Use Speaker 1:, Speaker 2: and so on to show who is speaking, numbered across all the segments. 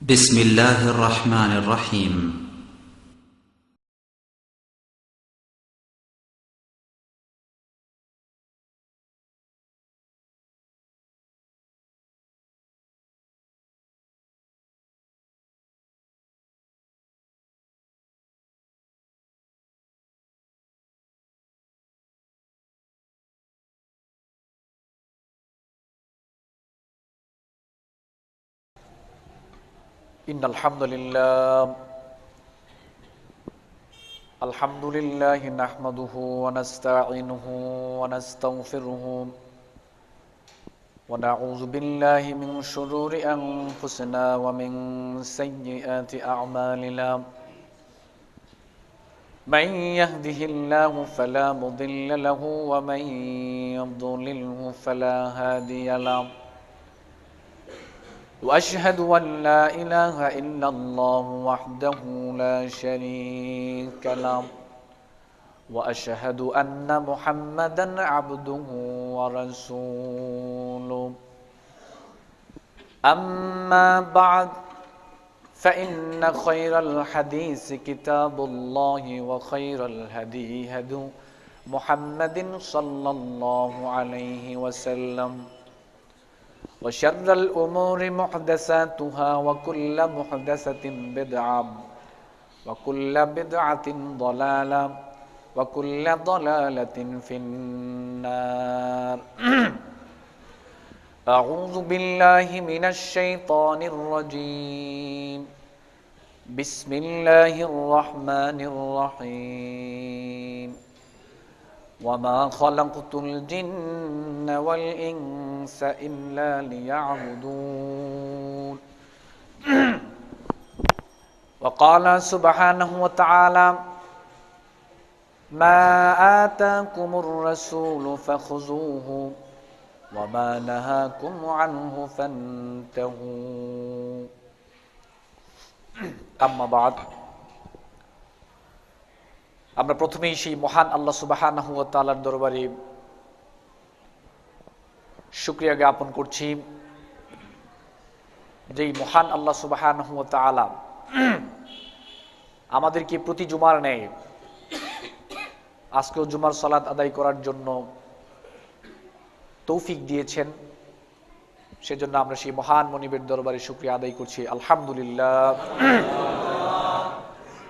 Speaker 1: بسم الله الرحمن الرحيم.
Speaker 2: إن الحمد لله نحمده ونستعينه ونستغفره ونعوذ بالله من شرور أنفسنا ومن سيئات أعمالنا من يهده الله فلا مضل له ومن يضلله فلا هادي له وأشهد أن لا إله إلا الله وحده لا شريك له وأشهد أن محمدا عبده ورسوله أما بعد فإن خير الحديث كتاب الله وخير الهدي هدي محمد صلى الله عليه وسلم وشر الأمور محدثاتها وكل محدثة بدعة وكل بدعة ضلالة وكل ضلالة في النار أعوذ بالله من الشيطان الرجيم بسم الله الرحمن الرحيم وما خلقت الجن والإنس إلا ليعبدون وقال سبحانه وتعالى ما آتاكم الرسول فخذوه وما نهاكم عنه فانتهوا أما بعد আমরা প্রথমেই সেই মহান আল্লাহ সুবহানাহু ওয়া তাআলার দরবারে শুকরিয়া জ্ঞাপন করছি, যেই মহান আল্লাহ সুবহানাহু ওয়া তাআলা আমাদেরকে প্রতি জুমার ন্যায় আজকেও জুমার সালাত আদায় করার জন্য তৌফিক দিয়েছেন। সেজন্য আমরা সেই মহান মনিবের দরবারে শুকরিয়া আদায় করছি, আলহামদুলিল্লাহ।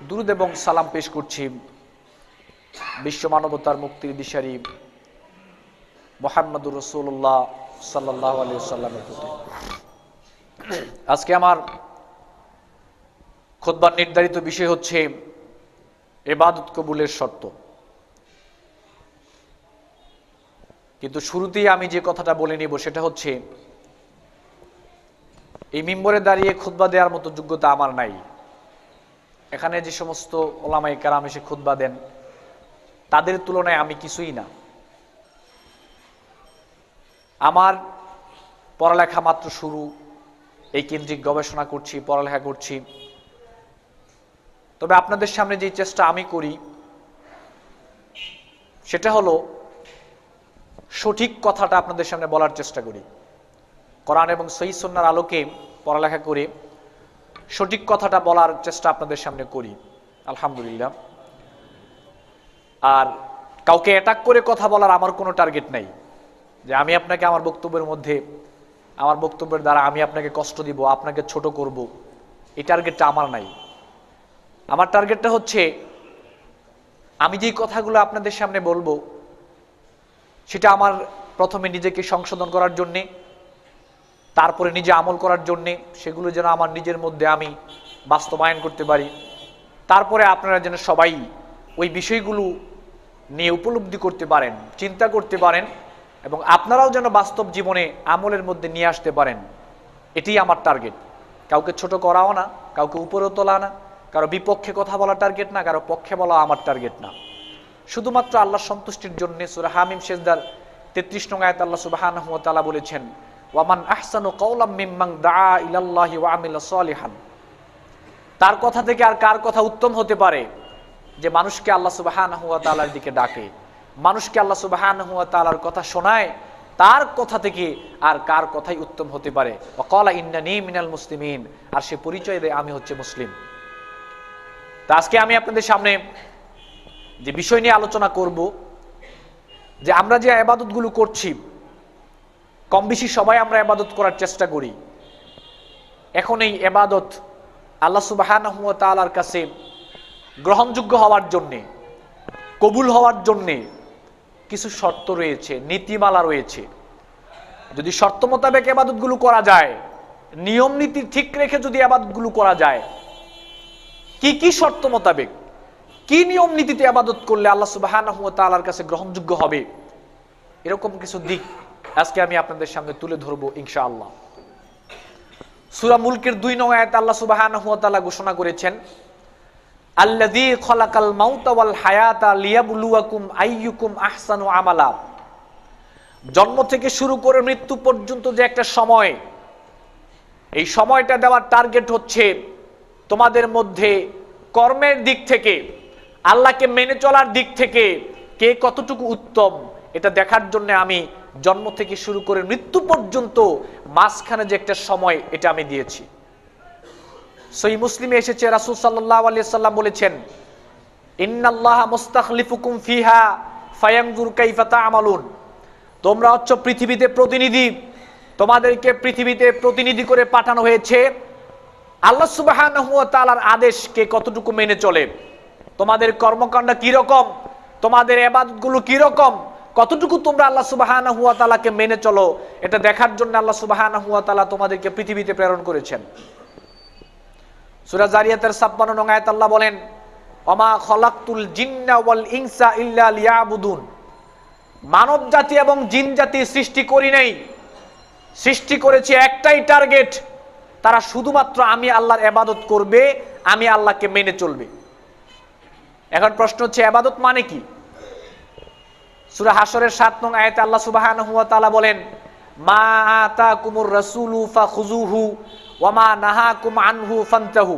Speaker 2: দুরূদ এবং সালাম পেশ করছি বিশ্ব মানবতার মুক্তির দিশারি মুহাম্মদুর রাসূলুল্লাহ সাল্লাল্লাহু আলাইহি ওয়াসাল্লামের প্রতি। আজকে আমার খুতবার নির্ধারিত বিষয় হচ্ছে ইবাদত কবুলের শর্ত। কিন্তু শুরুতেই আমি যে কথাটা বলে নিব সেটা হচ্ছে, এই মিম্বরে দাঁড়িয়ে খুতবা দেওয়ার মতো যোগ্যতা আমার নাই। এখানে যে সমস্ত ওলামায়ে কেরাম এসে খুতবা দেন তাদের তুলনায় আমি কিছুই না। আমার পড়ালেখা মাত্র শুরু, এই কেন্দ্রিক গবেষণা করছি, পড়ালেখা করছি। তবে আপনাদের সামনে যে চেষ্টা আমি করি সেটা হলো সঠিক কথাটা আপনাদের সামনে বলার চেষ্টা করি। কোরআন এবং সহিহ সুন্নাহর আলোকে পড়ালেখা করে সঠিক কথাটা বলার চেষ্টা আপনাদের সামনে করি, আলহামদুলিল্লাহ। আর কাউকে অ্যাটাক করে কথা বলার আমার কোনো টার্গেট নাই, যে আমি আপনাকে আমার বক্তব্যের মধ্যে, আমার বক্তব্যের দ্বারা আমি আপনাকে কষ্ট দিব, আপনাকে ছোট করব, এই টার্গেটটা আমার নাই। আমার টার্গেটটা হচ্ছে, আমি যেই কথাগুলো আপনাদের সামনে বলবো সেটা আমার প্রথমে নিজেকে সংশোধন করার জন্যে, তারপরে নিজে আমল করার জন্যে, সেগুলো যেন আমার নিজের মধ্যে আমি বাস্তবায়ন করতে পারি। তারপরে আপনারা যেন সবাই ওই বিষয়গুলো নিয়ে উপলব্ধি করতে পারেন, চিন্তা করতে পারেন, এবং আপনারাও যেন বাস্তব জীবনে আমলের মধ্যে নিয়ে আসতে পারেন। এটাই আমার টার্গেট। কাউকে ছোট করাও না, কাউকে উপরেও তোলা না, কারো বিপক্ষে কথা বলা টার্গেট না, কারো পক্ষে বলা আমার টার্গেট না। শুধুমাত্র আল্লাহর সন্তুষ্টির জন্য সূরা হামিম সিজদার 33 নং আয়াতে আল্লাহ সুবহানাহু ওয়া তাআলা বলেছেন, ওয়ামান আহসানু কাওলাম মিম্মান দাআ ইলাল্লাহি ওয়া আমিলা সালিহান। তার কথা থেকে আর কার কথা উত্তম হতে পারে যে মানুষকে আল্লাহ সুবহানাহু ওয়া তাআলার দিকে ডাকে, মানুষকে আল্লাহ সুবহানাহু ওয়া তাআলার কথা শোনায়, তার কথা থেকে আর কার কথাই উত্তম হতে পারে? ওয়াকালা ইন্নানী মিনাল মুসলিমিন, আর সে পরিচয় দেয় আমি হচ্ছে মুসলিম। তা আজকে আমি আপনাদের সামনে যে বিষয় নিয়ে আলোচনা করব, যে আমরা যে ইবাদতগুলো করছি, কম বেশি সবাই আমরা ইবাদত করার চেষ্টা করি। এখন এই ইবাদত আল্লাহ সুবহানাহু ওয়া তাআলার কাছে গ্রহণযোগ্য হওয়ার জন্যে, কবুল হওয়ার জন্যে কিছু শর্ত রয়েছে, নীতিমালা রয়েছে। যদি শর্ত মোতাবেক ইবাদতগুলো করা যায়, নিয়ম নীতি ঠিক রেখে যদি ইবাদতগুলো করা যায়, কি কি শর্ত মোতাবেক, কি নিয়ম নীতিতে ইবাদত করলে আল্লাহ সুবহানাহু ওয়া তাআলার কাছে গ্রহণযোগ্য হবে, এরকম কিছু দিক আজকে আমি আপনাদের সামনে তুলে ধরবো ইনশাআল্লাহ। সূরা মুলকের 2 নং আয়াতে আল্লাহ সুবহানাহু ওয়া তাআলা ঘোষণা করেছেন, আল্লাযী খালাকাল মাউতা ওয়াল হায়াতা লিয়াবলুয়াকুম আইয়ুকুম আহসানু আমালা। জন্ম থেকে শুরু করে মৃত্যু পর্যন্ত যে একটা সময়, এই সময়টা দেওয়ার টার্গেট হচ্ছে তোমাদের মধ্যে কর্মের দিক থেকে, আল্লাহকে মেনে চলার দিক থেকে কে কতটুকু উত্তম, এটা দেখার জন্য আমি জন্ম থেকে শুরু করে মৃত্যু পর্যন্ত মাঝখানে যে একটা সময়, এটা আমি দিয়েছি। সহিহ মুসলিমে এসেছে, রাসূল সাল্লাল্লাহু আলাইহি সাল্লাম বলেছেন, ইন্নাল্লাহা মুস্তাখলিফুকুম ফিহা ফায়ানজুর কাইফা তা'মালুন। তোমরা হচ্ছ পৃথিবীতে প্রতিনিধি, তোমাদেরকে পৃথিবীতে প্রতিনিধি করে পাঠানো হয়েছে আল্লাহ সুবহানাহু ওয়া তাআলার আদেশ কে কতটুকু মেনে চলে, তোমাদের কর্মকাণ্ড কি রকম, তোমাদের ইবাদতগুলো কি রকম, কতটুকু তোমরা আল্লাহ সুবহানাহু ওয়া তাআলাকে মেনে চলো, এটা দেখার জন্য আল্লাহ সুবহানাহু ওয়া তাআলা তোমাদেরকে পৃথিবীতে প্রেরণ করেছেন। সূরা জারিয়াতের 56 নং আয়াতে আল্লাহ বলেন, ওমা খলাকতুল জিন্না ওয়াল ইনসা ইল্লা লিয়াবুদুন। মানব জাতি এবং জিন জাতি সৃষ্টি করি নাই, সৃষ্টি করেছি একটাই টার্গেট, তারা শুধুমাত্র আমি আল্লাহর ইবাদত করবে, আমি আল্লাহকে মেনে চলবে। এখন প্রশ্ন হচ্ছে ইবাদত মানে কি? সূরা হাশরের 7 নং আয়াতে আল্লাহ সুবহানাহু ওয়া তাআলা বলেন, মা আতাকুমুর রাসূলু ফাখুযুহু ওয়া মা নাহাকুম আনহু ফান্তাহু।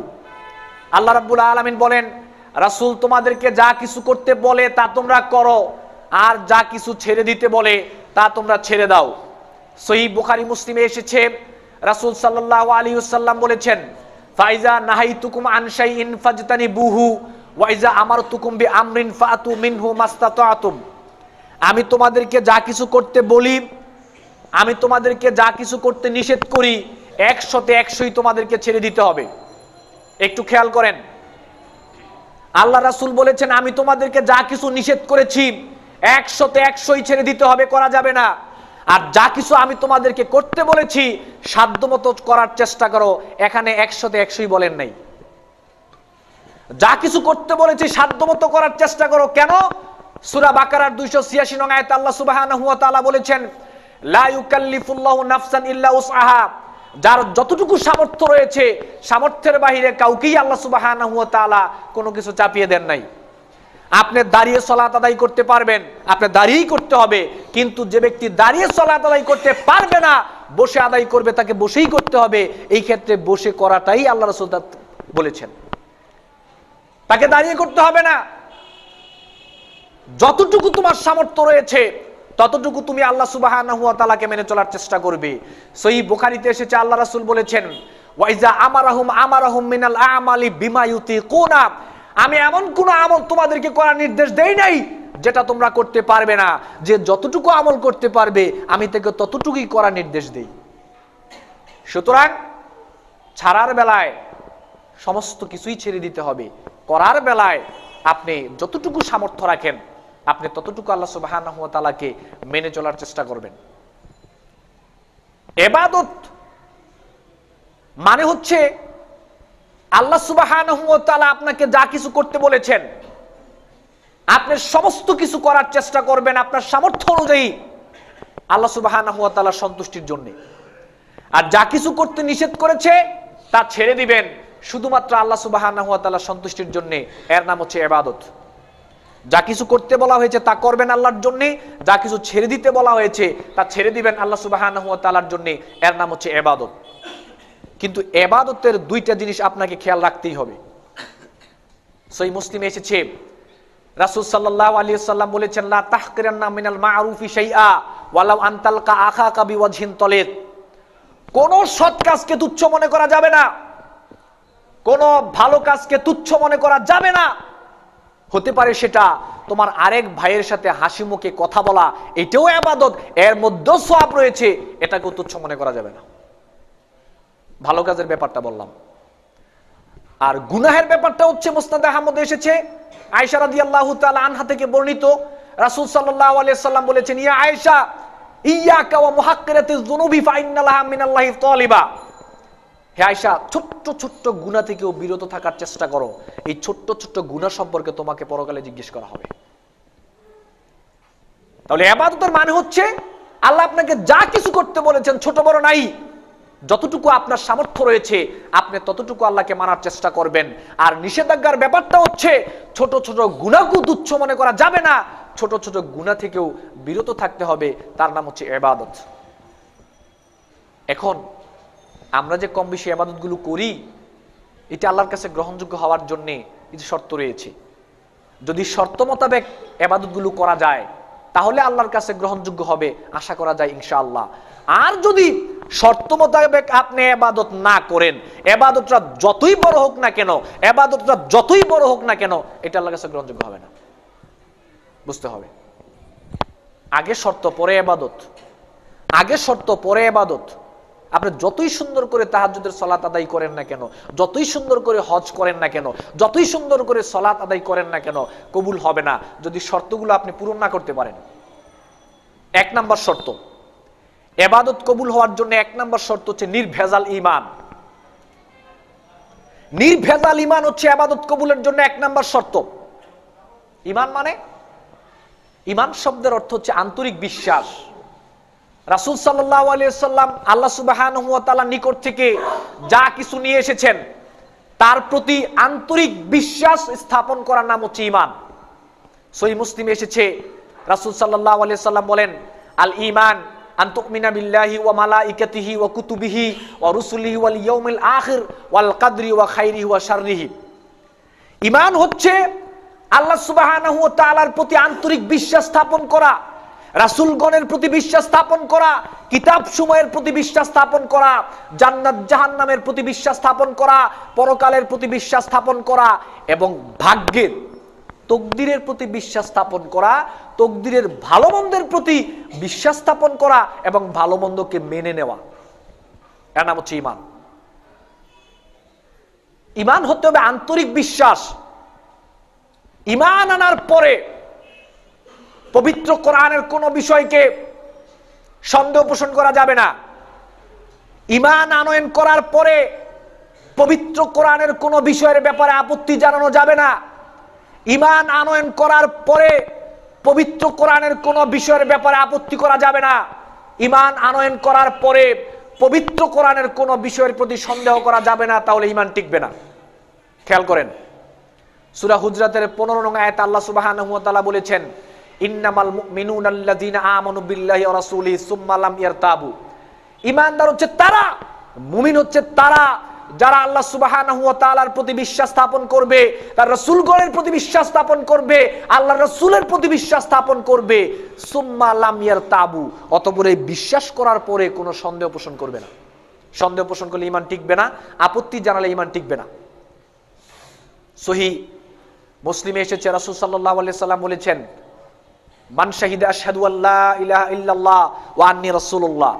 Speaker 2: আল্লাহ রাব্বুল আলামিন বলেন, রাসূল তোমাদেরকে যা কিছু করতে বলে তা তোমরা করো, আর যা কিছু ছেড়ে দিতে বলে তা তোমরা ছেড়ে দাও। সহিহ বুখারী মুসলিমে এসেছে, রাসূল সাল্লাল্লাহু আলাইহি ওয়াসাল্লাম বলেছেন, ফাইজা নাহাইতুকুম আন শাইইন ফাজতানিবুহু ওয়া ইজা আমারতুকুম বিআমরিন ফাতু মিনহু মাস্তাতাতুম। আমি তোমাদেরকে যা কিছু করতে বলি, আমি তোমাদেরকে যা কিছু করতে নিষেধ করি, 100% তোমাদেরকে ছেড়ে দিতে হবে। একটু খেয়াল করেন, আল্লাহ রাসূল বলেছেন আমি তোমাদেরকে যা কিছু নিষেধ করেছি 100% ছেড়ে দিতে হবে, করা যাবে না। আর যা কিছু আমি তোমাদেরকে করতে বলেছি সাধ্যমতো করার চেষ্টা করো, এখানে 100% বলেন নাই। যা কিছু করতে বলেছি সাধ্যমতো করার চেষ্টা করো। কেন? সূরা বাকারার 286 নং আয়াতে আল্লাহ সুবহানাহু ওয়া তাআলা বলেছেন, লা ইউকাল্লিফুল্লাহু নাফসান ইল্লা উসআহা। যার যতটুকু সামর্থ্য রয়েছে, সামর্থ্যের বাইরে কাউকেই আল্লাহ সুবহানাহু ওয়া তাআলা কোনো কিছু চাপিয়ে দেন নাই। আপনি দাঁড়িয়ে সালাত আদায় করতে পারবেন, আপনি দাঁড়িয়েই করতে হবে, কিন্তু যে ব্যক্তি দাঁড়িয়ে সালাত আদায় করতে পারবে না, বসে আদায় করবে, তাকে বসেই করতে হবে। এই ক্ষেত্রে বসে করাটাই আল্লাহ রাসূল বলেছেন, তাকে দাঁড়িয়ে করতে হবে না। যতটুকু তোমার সামর্থ্য রয়েছে ততটুকু তুমি আল্লাহ সুবহানাহু ওয়া তাআলাকে মেনে চলার চেষ্টা করবে। সহিহ বুখারীতে এসেছে, আল্লাহ রাসূল বলেছেন, ওয়াইজা আমারাহুম মিনাল আমালি বিমা ইউতিকুনা। আমি এমন কোন আমল তোমাদেরকে করার নির্দেশ দেই নাই যেটা তোমরা করতে পারবে না। যে যতটুকু আমল করতে পারবে আমি তাকে ততটুকুই করার নির্দেশ দেই। সুতরাং ছাড়ার বেলায় সমস্ত কিছুই ছেড়ে দিতে হবে, করার বেলায় আপনি যতটুকু সামর্থ্য রাখেন আপনি ততটুকু আল্লাহ সুবহানাহু ওয়া তাআলাকে মেনে চলার চেষ্টা করবেন। ইবাদত মানে হচ্ছে আল্লাহ সুবহানাহু ওয়া তাআলা আপনাকে যা কিছু করতে বলেছেন আপনি সমস্ত কিছু করার চেষ্টা করবেন আপনার সামর্থ্য অনুযায়ী আল্লাহ সুবহানাহু ওয়া তাআলার সন্তুষ্টির জন্য। আর যা কিছু করতে নিষেধ করেছে তা ছেড়ে দিবেন শুধুমাত্র আল্লাহ সুবহানাহু ওয়া তাআলার সন্তুষ্টির জন্য। এর নাম হচ্ছে ইবাদত। যা কিছু করতে বলা হয়েছে তা করবেন আল্লাহর জন্য, যা কিছু ছেড়ে দিতে বলা হয়েছে তা ছেড়ে দিবেন আল্লাহ সুবহানাহু ওয়া তাআলার জন্য। এর নাম হচ্ছে ইবাদত। কিন্তু ইবাদতের দুইটা জিনিস আপনাকে খেয়াল রাখতেই হবে। সহিহ মুসলিমে এসেছে, রাসূল সাল্লাল্লাহু আলাইহি ওয়াসাল্লাম বলেছেন, লা তাহকিরান্না মিনাল মা'রুফি শাইআ ওয়ালাউ আনতালকা আখাকা বিওয়াজহিন তলিক, কোন সৎ কাজকে তুচ্ছ মনে করা যাবে না, কোন ভালো কাজকে তুচ্ছ মনে করা যাবে না। হতে পারে সেটা তোমার আরেক ভাইয়ের সাথে হাসি মুখে কথা বলা, এটাও ইবাদত, এর মধ্যেও সওয়াব রয়েছে, এটাকেও তুচ্ছ মনে করা যাবে না। ভালো কাজের ব্যাপারটা বললাম। আর গুনাহের ব্যাপারটা হচ্ছে মুসনাদ আহমদে এসেছে, আয়েশা রাদিয়াল্লাহু তাআলা আনহা থেকে বর্ণিত, রাসূল সাল্লাল্লাহু আলাইহি সাল্লাম বলেছেন, ইয়া আয়েশা ইয়াকা ওয়া মুহাক্কিরাতিজ যুনুবি ফাইন্নালাহা মিনাল্লাহি তালিবা। হে আয়েশা, ছোট্ট ছোট্ট গুনাহ থেকেও বিরত থাকার চেষ্টা করো, এই ছোট্ট ছোট্ট গুনাহ সম্পর্কে তোমাকে পরকালে জিজ্ঞেস করা হবে। তাহলে ইবাদতের মানে হচ্ছে আল্লাহ আপনাকে যা কিছু করতে বলেছেন, ছোট বড় নাই, যতটুকু আপনার সামর্থ্য রয়েছে আপনি ততটুকু আল্লাহকে মানার চেষ্টা করবেন। আর নিষেধাজ্ঞার ব্যাপারটা হচ্ছে ছোট ছোট গুনাহকে তুচ্ছ মনে করা যাবে না, ছোট ছোট গুনাহ থেকেও বিরত থাকতে হবে, তার নাম হচ্ছে ইবাদত। এখন আমরা যে কম বেশি ইবাদতগুলো করি, এটা আল্লাহর কাছে গ্রহণযোগ্য হওয়ার জন্য কিছু শর্ত রয়েছে। যদি শর্ত মোতাবেক ইবাদতগুলো করা যায় তাহলে আল্লাহর কাছে গ্রহণযোগ্য হবে, আশা করা যায় ইনশাআল্লাহ। আর যদি শর্ত মোতাবেক আপনি ইবাদত না করেন, ইবাদতটা যতই বড় হোক না কেন, ইবাদতটা যতই বড় হোক না কেন, এটা আল্লাহর কাছে গ্রহণযোগ্য হবে না। বুঝতে হবে, আগে শর্ত পরে ইবাদত, আগে শর্ত পরে ইবাদত। আপনি যতই সুন্দর করে তাহাজ্জুদের সালাত আদায় করেন না কেন, যতই সুন্দর করে হজ করেন না কেন, যতই সুন্দর করে সালাত আদায় করেন না কেন, কবুল হবে না যদি শর্তগুলো আপনি পূরণ না করতে পারেন। এক নাম্বার শর্ত, ইবাদত কবুল হওয়ার জন্য এক নাম্বার শর্ত হচ্ছে নির্ভেজাল ঈমান। নির্ভেজাল ঈমান হচ্ছে ইবাদত কবুলের জন্য এক নাম্বার শর্ত। ঈমান মানে, ঈমান শব্দের অর্থ হচ্ছে আন্তরিক বিশ্বাস। রাসূল সাল্লাল্লাহু আলাইহি ওয়াসাল্লাম আল্লাহ সুবহানাহু ওয়া তাআলার নিকট থেকে যা কিছু নিয়ে এসেছেন তার প্রতি আন্তরিক বিশ্বাস স্থাপন করার নাম হচ্ছে ঈমান। সহিহ মুসলিমে এসেছে, রাসূল সাল্লাল্লাহু আলাইহি ওয়াসাল্লাম বলেন, আল ঈমান আন তুমিনা বিল্লাহি ওয়া মালাইকাতিহি ওয়া কুতুবিহি ওয়া রুসুলিহি ওয়াল ইয়াউমিল আখির ওয়াল কদরি ওয়া খাইরিহি ওয়া শাররিহি। ঈমান হচ্ছে আল্লাহ সুবহানাহু ওয়া তাআলার প্রতি আন্তরিক বিশ্বাস স্থাপন করা, রাসূলগণের প্রতি বিশ্বাস স্থাপন করা, কিতাব সমূহের প্রতি বিশ্বাস স্থাপন করা, জান্নাত জাহান্নামের প্রতি বিশ্বাস স্থাপন করা, পরকালের প্রতি বিশ্বাস স্থাপন করা এবং ভাগ্যের, তকদিরের প্রতি বিশ্বাস স্থাপন করা, তকদিরের ভালো মন্দের প্রতি বিশ্বাস স্থাপন করা এবং ভালো মন্দকে মেনে নেওয়া, এর নাম হচ্ছে ঈমান। ঈমান হতে হবে আন্তরিক বিশ্বাস। ঈমান আনার পরে পবিত্র কোরআনের কোন বিষয়কে সন্দেহ পোষণ করা যাবে না। ঈমান আনয়ন করার পরে পবিত্র কোরআনের কোন বিষয়ের ব্যাপারে আপত্তি জানানো যাবে না। ঈমান আনয়ন করার পরে পবিত্র কোরআনের কোন বিষয়ের ব্যাপারে আপত্তি করা যাবে না। ঈমান আনয়ন করার পরে পবিত্র কোরআনের কোন বিষয়ের প্রতি সন্দেহ করা যাবে না, তাহলে ঈমান টিকবে না। খেয়াল করেন, সূরা হুজরাতের 15 নং আয়াতে আল্লাহ সুবহানাহু ওয়া তাআলা বলেছেন, ইন্নামাল মুমিনুনা আল্লাযীনা আমানু বিল্লাহি ওয়া রাসূলিহি সুম্মা লাম ইয়ারতাবু। ঈমানদার হচ্ছে তারা, মুমিন হচ্ছে তারা যারা আল্লাহ সুবহানাহু ওয়া তাআলার প্রতি বিশ্বাস স্থাপন করবে, তার রাসূলগণের প্রতি বিশ্বাস স্থাপন করবে, আল্লাহর রাসূলের প্রতি বিশ্বাস স্থাপন করবে, সুম্মা লাম ইয়ারতাবু, অতঃপর এই বিশ্বাস করার পরে কোনো সন্দেহ পোষণ করবে না। সন্দেহ পোষণ করলে ঈমান টিকবে না, আপত্তি জানালে ঈমান টিকবে না। সহিহ মুসলিমে এসেছে, রাসূল সাল্লাল্লাহু আলাইহি সাল্লাম বলেছেন, মান শাহিদা আশহাদু আল্লা ইলাহা ইল্লাল্লাহ ওয়া আন্নী রাসূলুল্লাহ,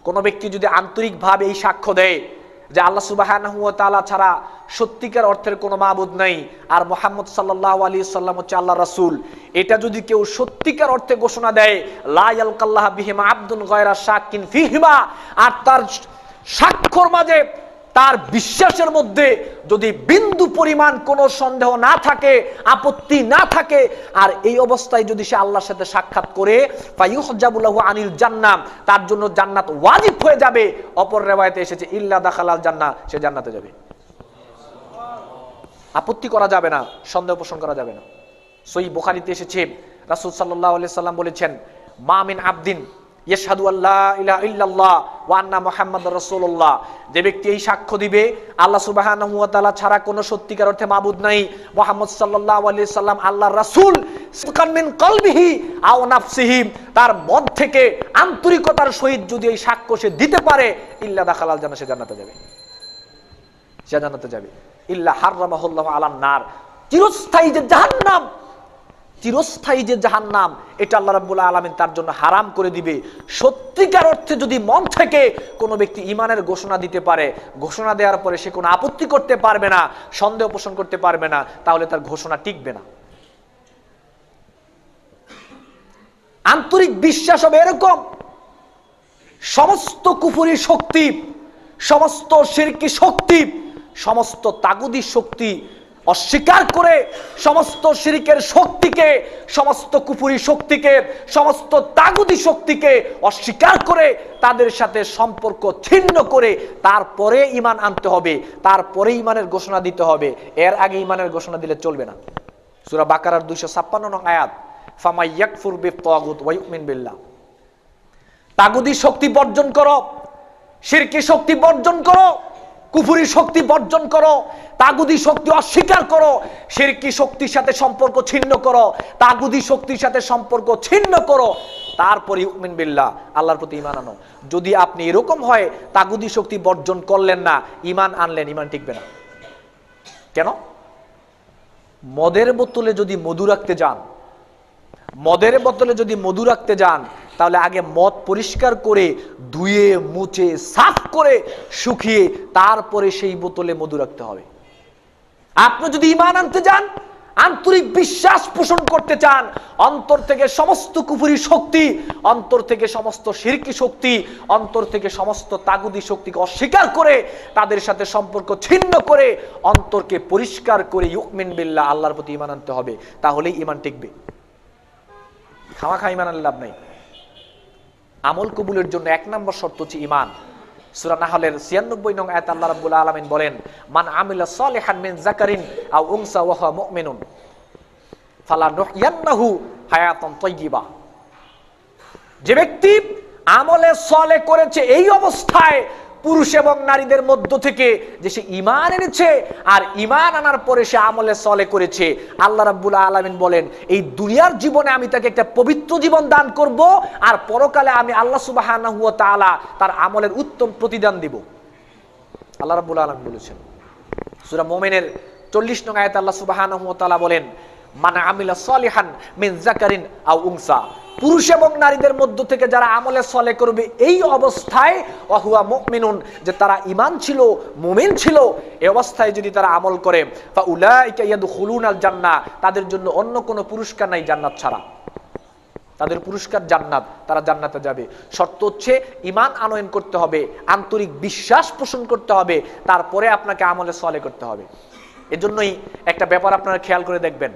Speaker 2: কোন ব্যক্তি যদি আন্তরিকভাবে এই সাক্ষ্য দেয় যে আল্লাহ সুবহানাহু ওয়া তাআলা ছাড়া সত্যিকার অর্থের কোনো মাবুদ নাই আর মুহাম্মদ সাল্লাল্লাহু আলাইহি সাল্লাম হচ্ছে আল্লাহর রাসূল, এটা যদি কেউ সত্যিকার অর্থে ঘোষণা দেয়, লা ইয়ালকাল্লাহু বিহিমা আবদুন গায়রা শাকিন ফিহিমা, আর তার সাক্ষ্যর মাঝে, তার বিশ্বাসের মধ্যে যদি বিন্দু পরিমাণ কোনো সন্দেহ না থাকে, আপত্তি না থাকে, আর এই অবস্থায় যদি সে আল্লাহর সাথে সাক্ষাৎ করে, ফায়ুহজাবু লাহু আনিল জান্নাহ, তার জন্য জান্নাত ওয়াজিব হয়ে যাবে। অপর riwayate এসেছে, ইল্লা দাখালাল জান্নাহ, সে জান্নাতে যাবে। আপত্তি করা যাবে না, সন্দেহ পোষণ করা যাবে না। সহিহ বুখারীতে এসেছে, রাসূল সাল্লাল্লাহু আলাইহি সাল্লাম বলেছেন, মা মিন আবদিন ইয়াশহাদু আল্লা ইলাহা ইল্লাল্লাহ ওয়া আন্না মুহাম্মাদুর রাসূলুল্লাহ, যে ব্যক্তি এই সাক্ষ্য দিবে আল্লাহ সুবহানাহু ওয়া তাআলা ছাড়া কোনো সত্যিকার অর্থে মাবুদ নাই, মুহাম্মদ সাল্লাল্লাহু আলাইহি সাল্লাম আল্লাহর রাসূল, সিদকান মিন কলবিহি আও নাফসিহি, তার মন থেকে আন্তরিকতার সহিত যদি এই সাক্ষ্য সে দিতে পারে, ইল্লা দাখালাল জান্নাহ, সে জান্নাতে যাবে, সে জান্নাতে যাবে। ইল্লা হারামাহুল্লাহু আলান নার, চিরস্থায়ী যে জাহান্নাম, চিরস্থায়ী যে জাহান্নাম, এটা আল্লাহ রাব্বুল আলামিন তার জন্য হারাম করে দিবে। সত্যিকার অর্থে যদি মন থেকে কোনো ব্যক্তি ঈমানের ঘোষণা দিতে পারে, ঘোষণা দেওয়ার পরে সে কোনো আপত্তি করতে পারবে না, সন্দেহ পোষণ করতে পারবে না, তাহলে তার ঘোষণা টিকবে না। আন্তরিক বিশ্বাস হবে এরকম, সমস্ত কুফরি শক্তি, সমস্ত শিরকি শক্তি, সমস্ত তাগুদি শক্তি অস্বীকার করে, সমস্ত শিরকের শক্তিকে, সমস্ত কুফরি শক্তিকে, সমস্ত তাগুদি শক্তিকে অস্বীকার করে তাদের সাথে সম্পর্ক ছিন্ন করে তারপরে ঈমান আনতে হবে, তারপরে ঈমানের ঘোষণা দিতে হবে। এর আগে ঈমানের ঘোষণা দিলে চলবে না। সূরা বাকারার 256 নং আয়াত, ফামাই ইয়াকফুর বিত-তাগুত ওয়া ইউমিন বিল্লাহ, তাগুদি শক্তি বর্জন করো, শিরকি শক্তি বর্জন করো, কুফরি শক্তি বর্জন করো, তাগুদি শক্তি অস্বীকার করো, শিরকি শক্তির সাথে সম্পর্ক ছিন্ন করো, তাগুদি শক্তির সাথে সম্পর্ক ছিন্ন করো, তারপরে ইউমিন বিল্লাহ, আল্লাহর প্রতি ঈমান আনো। যদি আপনি এরকম হয় তাগুদি শক্তি বর্জন করলেন না, ঈমান আনলেন, ঈমান টিকবে না। কেন? মদের বোতলে যদি মধু রাখতে যান, মদের বোতলে যদি মধু রাখতে যান, তাহলে আগে মদ পরিষ্কার করে ধুয়ে মুছে সাফ করে শুকিয়ে তারপরে সেই বোতলে মধু রাখতে হবে। আপনি যদি ঈমান আনতে যান, আন্তরিক বিশ্বাস পোষণ করতে চান, অন্তর থেকে সমস্ত কুফরি শক্তি, অন্তর থেকে সমস্ত শিরকি শক্তি, অন্তর থেকে সমস্ত তাগুদি শক্তিকে অস্বীকার করে তাদের সাথে সম্পর্ক ছিন্ন করে অন্তরকে পরিষ্কার করে ইউমিন বিল্লাহ, আল্লাহর প্রতি ঈমান আনতে হবে, তাহলেই ঈমান টিকবে। খামাখা ঈমান আনলে লাভ নাই। আমল কবুলের জন্য 1 নম্বর শর্ত হচ্ছে ঈমান। সূরা নাহলের 96 নং আয়াতে আল্লাহ রাব্বুল আলামিন বলেন, মান আমিলা সালিহান মিন যাকারিন আও উনসা ওয়া হুয়া মুমিনুন ফালানুহইয়ান্নাহু হায়াতান তাইয়্যিবা, যে ব্যক্তি আমলে সালেহ করেছে এই অবস্থায় পুরুষ এবং নারীদের মধ্য থেকে, যে সে ঈমান এনেছে আর ঈমান আনার পরে সে আমলে সালেহ করেছে, আল্লাহ রাব্বুল আলামিন বলেন এই দুনিয়ার জীবনে আমি তাকে একটা পবিত্র জীবন দান করব, আর পরকালে আমি আল্লাহ সুবহানাহু ওয়া তাআলা তার আমলের উত্তম প্রতিদান দিব। আল্লাহ রাব্বুল আলামিন বলেছেন। সূরা মুমিনের 40 নং আয়াতে আল্লাহ সুবহানাহু ওয়া তাআলা বলেন, মান আমিলা সালিহান মিন যাকারিন আও উনসা, পুরুষ এবং নারীদের মধ্য থেকে যারা আমলে সালেহ করবে এই অবস্থায় ওয়া হুয়া মুমিনুন, যে তারা ঈমান ছিল, মুমিন ছিল, এই অবস্থায় যদি তারা আমল করে, ফাউলাইকা ইয়াদখুলুনাল জান্নাহ, তাদের জন্য অন্য কোনো পুরস্কার নাই জান্নাত ছাড়া, তাদের পুরস্কার জান্নাত, তারা জান্নাতে যাবে। শর্ত হচ্ছে ঈমান আনয়ন করতে হবে, আন্তরিক বিশ্বাস পোষণ করতে হবে, তারপরে আপনাকে আমলে সালেহ করতে হবে। এজন্যই একটা ব্যাপার আপনারা খেয়াল করে দেখবেন,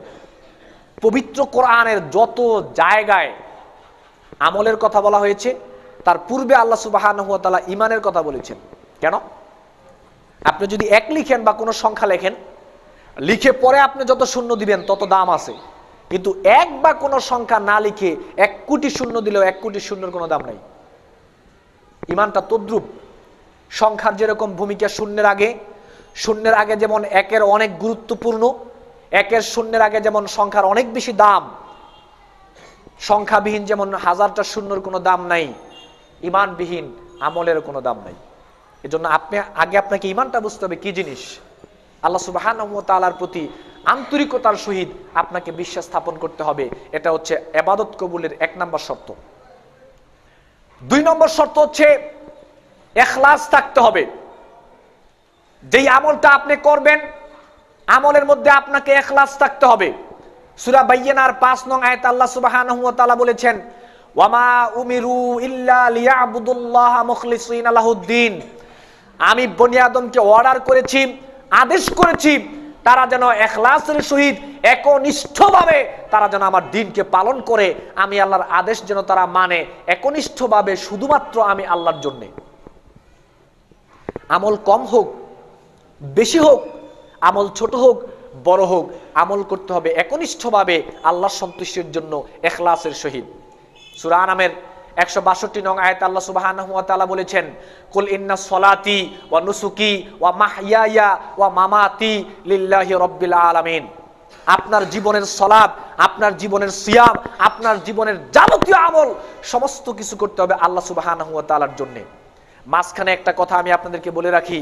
Speaker 2: পবিত্র কোরআনের যত জায়গায় আমলের কথা বলা হয়েছে তার পূর্বে আল্লাহ সুবহানাহু ওয়া তাআলা ঈমানের কথা বলেছেন। কেন? আপনি যদি 1 লিখেন বা কোনো সংখ্যা লেখেন, লিখে পরে আপনি যত শূন্য দিবেন তত দাম আছে, কিন্তু 1 বা কোনো সংখ্যা না লিখে 1 কোটি শূন্য দিলেও 1 কোটি শূন্যর কোনো দাম নাই। ঈমানটা তদ্রূপ, সংখ্যার যেরকম ভূমিকা শূন্যের আগে যেমন 1-এর অনেক গুরুত্বপূর্ণ, 1-এর শূন্যের আগে যেমন সংখ্যার অনেক বেশি দাম, সংখ্যাবিহীন যেমন 1000টা শূন্যর কোনো দাম নাই, ঈমানবিহীন আমলের কোনো দাম নাই। এজন্য আপনাকে ঈমানটা বুঝতে হবে কি জিনিস। আল্লাহ সুবহানাহু ওয়া তাআলার প্রতি আন্তরিকতার সহিত আপনাকে বিশ্বাস স্থাপন করতে হবে, এটা হচ্ছে ইবাদত কবুলের 1 নম্বর শর্ত। 2 নম্বর শর্ত হচ্ছে ইখলাস থাকতে হবে। যেই আমলটা আপনি করবেন আমলের মধ্যে আপনাকে ইখলাস থাকতে হবে। সূরা বাইয়িনার 5 নং আয়াতে আল্লাহ সুবহানাহু ওয়া তাআলা বলেছেন, ওয়ামা উমিরু ইল্লা লিয়াবুদুল্লাহা মুখলিসিনা লাহুদ্দিন, আমি বনি আদমকে অর্ডার করেছি, আদেশ করেছি, তারা যেন ইখলাসের সহিত একনিষ্ঠভাবে তারা যেন আমার দ্বীনকে পালন করে, আমি আল্লাহর আদেশ যেন তারা মানে একনিষ্ঠভাবে শুধুমাত্র আমি আল্লাহর জন্য। আমল কম হোক বেশি হোক, আমল ছোট হোক বড় হোক, আমল করতে হবে একনিষ্ঠভাবে আল্লাহর সন্তুষ্টির জন্য ইখলাসের সহিত। সূরা আনামের 162 নং আয়াতে আল্লাহ সুবহানাহু ওয়া তাআলা বলেছেন, কুল ইন্না সলাতি ওয়া নুসুকি ওয়া মাহইয়ায়া ওয়া মামাতি লিল্লাহি রাব্বিল আলামিন। আপনার জীবনের সালাত, আপনার জীবনের সিয়াম, আপনার জীবনের যাবতীয় আমল সমস্ত কিছু করতে হবে আল্লাহ সুবহানাহু ওয়া তাআলার জন্য। মাঝখানে একটা কথা আমি আপনাদেরকে বলে রাখি,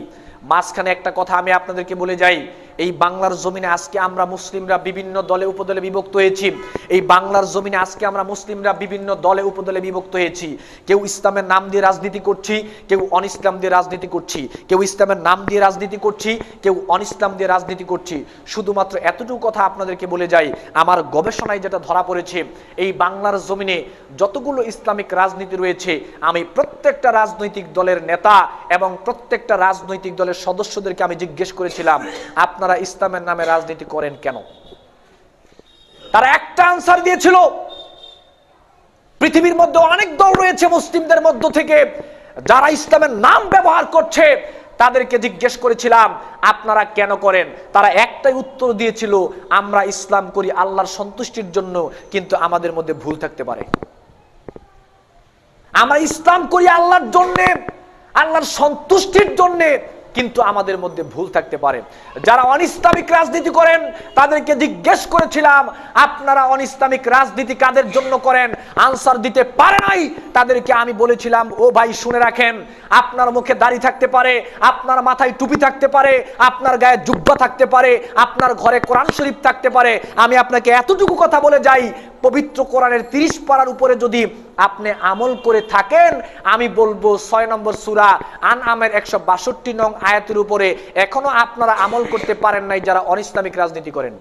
Speaker 2: মাঝখানে একটা কথা আমি আপনাদেরকে বলে যাই। এই বাংলার জমিনে আজকে আমরা মুসলিমরা বিভিন্ন দলে উপদলে বিভক্ত হয়েছি। এই বাংলার জমিনে আজকে আমরা মুসলিমরা বিভিন্ন দলে উপদলে বিভক্ত হয়েছি। কেউ ইসলামের নাম দিয়ে রাজনীতি করছি, কেউ অনিসলাম দিয়ে রাজনীতি করছি, কেউ ইসলামের নাম দিয়ে রাজনীতি করছি, কেউ অনিসলাম দিয়ে রাজনীতি করছি। শুধুমাত্র এতটুকু কথা আপনাদেরকে বলে যাই, আমার গবেষণায় যেটা ধরা পড়েছে, এই বাংলার জমিনে যতগুলো ইসলামিক রাজনীতি রয়েছে, আমি প্রত্যেকটা রাজনৈতিক দলের নেতা এবং প্রত্যেকটা রাজনৈতিক দলের সদস্যদেরকে আমি জিজ্ঞেস করেছিলাম, আপনারা ইসলামের নামে রাজনীতি করেন কেন? তারা একটা আনসার দিয়েছিল, পৃথিবীর মধ্যে অনেক দল রয়েছে মুসলিমদের মধ্য থেকে যারা ইসলামের নাম ব্যবহার করছে, তাদেরকে জিজ্ঞেস করেছিলাম আপনারা কেন করেন? তারা একটাই উত্তর দিয়েছিল, আমরা ইসলাম করি আল্লাহর সন্তুষ্টির জন্য, কিন্তু আমাদের মধ্যে ভুল থাকতে পারে। আমরা ইসলাম করি আল্লাহর জন্য, আল্লাহর সন্তুষ্টির জন্য, কিন্তু আমাদের মধ্যে ভুল থাকতে পারে। যারা অনিসলামিক রাজনীতি করেন তাদেরকে জিজ্ঞেস করেছিলাম আপনারা অনিসলামিক রাজনীতি কাদের জন্য করেন? আনসার দিতে পারে নাই। তাদেরকে আমি বলেছিলাম, ও ভাই শুনে রাখেন, আপনার মুখে দাড়ি থাকতে পারে, আপনার মাথায় টুপি থাকতে পারে, আপনার গায়ে জুব্বা থাকতে পারে, আপনার ঘরে কোরআন শরীফ থাকতে পারে, আমি আপনাকে এতটুকু কথা বলে যাই, পবিত্র কোরআনের 30 পারার উপরে যদি আপনি আমল করে থাকেন, আমি বলবো 6 নম্বর সূরা আনআমের 162 নং আয়াতের উপরে এখনো আপনারা আমল করতে পারেন নাই যারা অনিসলামিক রাজনীতি করেন।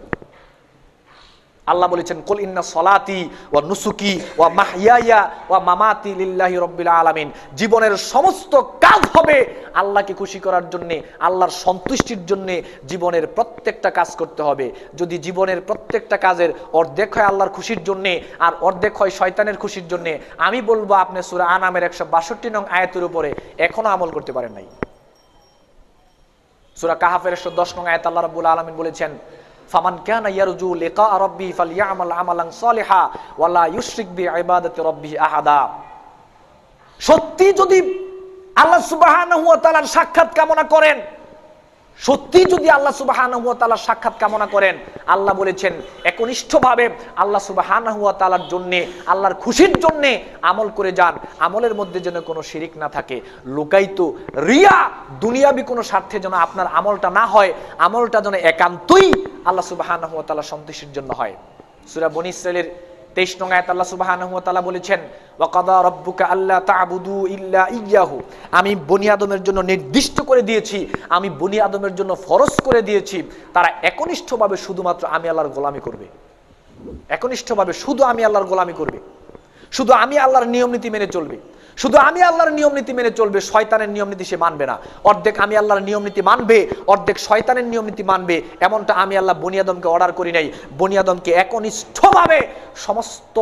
Speaker 2: আল্লাহ বলেছেন, কুল ইন্না সলাতি ওয়া নুসুকি ওয়া মাহইয়ায়া ওয়া মামাতি লিল্লাহি রাব্বিল আলামিন। জীবনের সমস্ত কাজ হবে আল্লাহকে খুশি করার জন্য, আল্লাহর সন্তুষ্টির জন্য জীবনের প্রত্যেকটা কাজ করতে হবে। যদি জীবনের প্রত্যেকটা কাজের অর্ধেক হয় আল্লাহর খুশির জন্য আর অর্ধেক হয় শয়তানের খুশির জন্য, আমি বলবো আপনি সূরা আনআমের 162 নং আয়াতের উপরে এখনো আমল করতে পারেন নাই। সূরা কাহাফের 110 নং আয়াতে আল্লাহ রাব্বুল আলামিন বলেছেন, ফামান কানা ইয়ারজু লিকা রাব্বি ফালইয়ামাল আমালান সালিহা ওয়া লা ইউশরিক বিইবাদাতি রাব্বিহি আহাদা। সত্যি যদি আল্লাহ সুবহানাহু ওয়া তাআলার সাক্ষাৎ কামনা করেন, সত্যি যদি আল্লাহ সুবহানাহু ওয়া তাআলার সাক্ষাৎ কামনা করেন, আল্লাহ বলেছেন একনিষ্ঠভাবে আল্লাহ সুবহানাহু ওয়া তাআলার জন্য, আল্লাহর খুশির জন্য আমল করে যান। আমলের মধ্যে যেন কোনো শিরিক না থাকে, লুকায়িত রিয়া দুনিয়াবি কোনো স্বার্থে যেন আপনার আমলটা না হয়, আমলটা যেন একান্তই আল্লাহ সুবহানাহু ওয়া তাআলার সন্তুষ্টির জন্য হয়। সূরা বনী ইসরাঈলের 23 নং আয়াত আল্লাহ সুবহানাহু ওয়া তাআলা বলেছেন, ওয়া কাদা রাব্বুকা আল্লা তা'বুদু ইল্লা ইয়্যাহু। আমি বনি আদমের জন্য নির্দিষ্ট করে দিয়েছি, আমি বনি আদমের জন্য ফরজ করে দিয়েছি, তারা একনিষ্ঠভাবে শুধুমাত্র আমি আল্লাহর গোলামি করবে। একনিষ্ঠভাবে শুধু আমি আল্লাহর গোলামি করবে, শুধু আমি আল্লাহর নিয়ম নীতি মেনে চলবে, শুধু আমি আল্লাহর নিয়ম নীতি মেনে চলবে। শয়তানের নিয়ম নীতি সে মানবে না। অর্ধেক আমি আল্লাহর নিয়ম নীতি মানবে, অর্ধেক শয়তানের নিয়ম নীতি মানবে, এমনটা আমি আল্লাহ বনি আদমকে অর্ডার করি নাই। বনি আদমকে একনিষ্ঠভাবে সমস্ত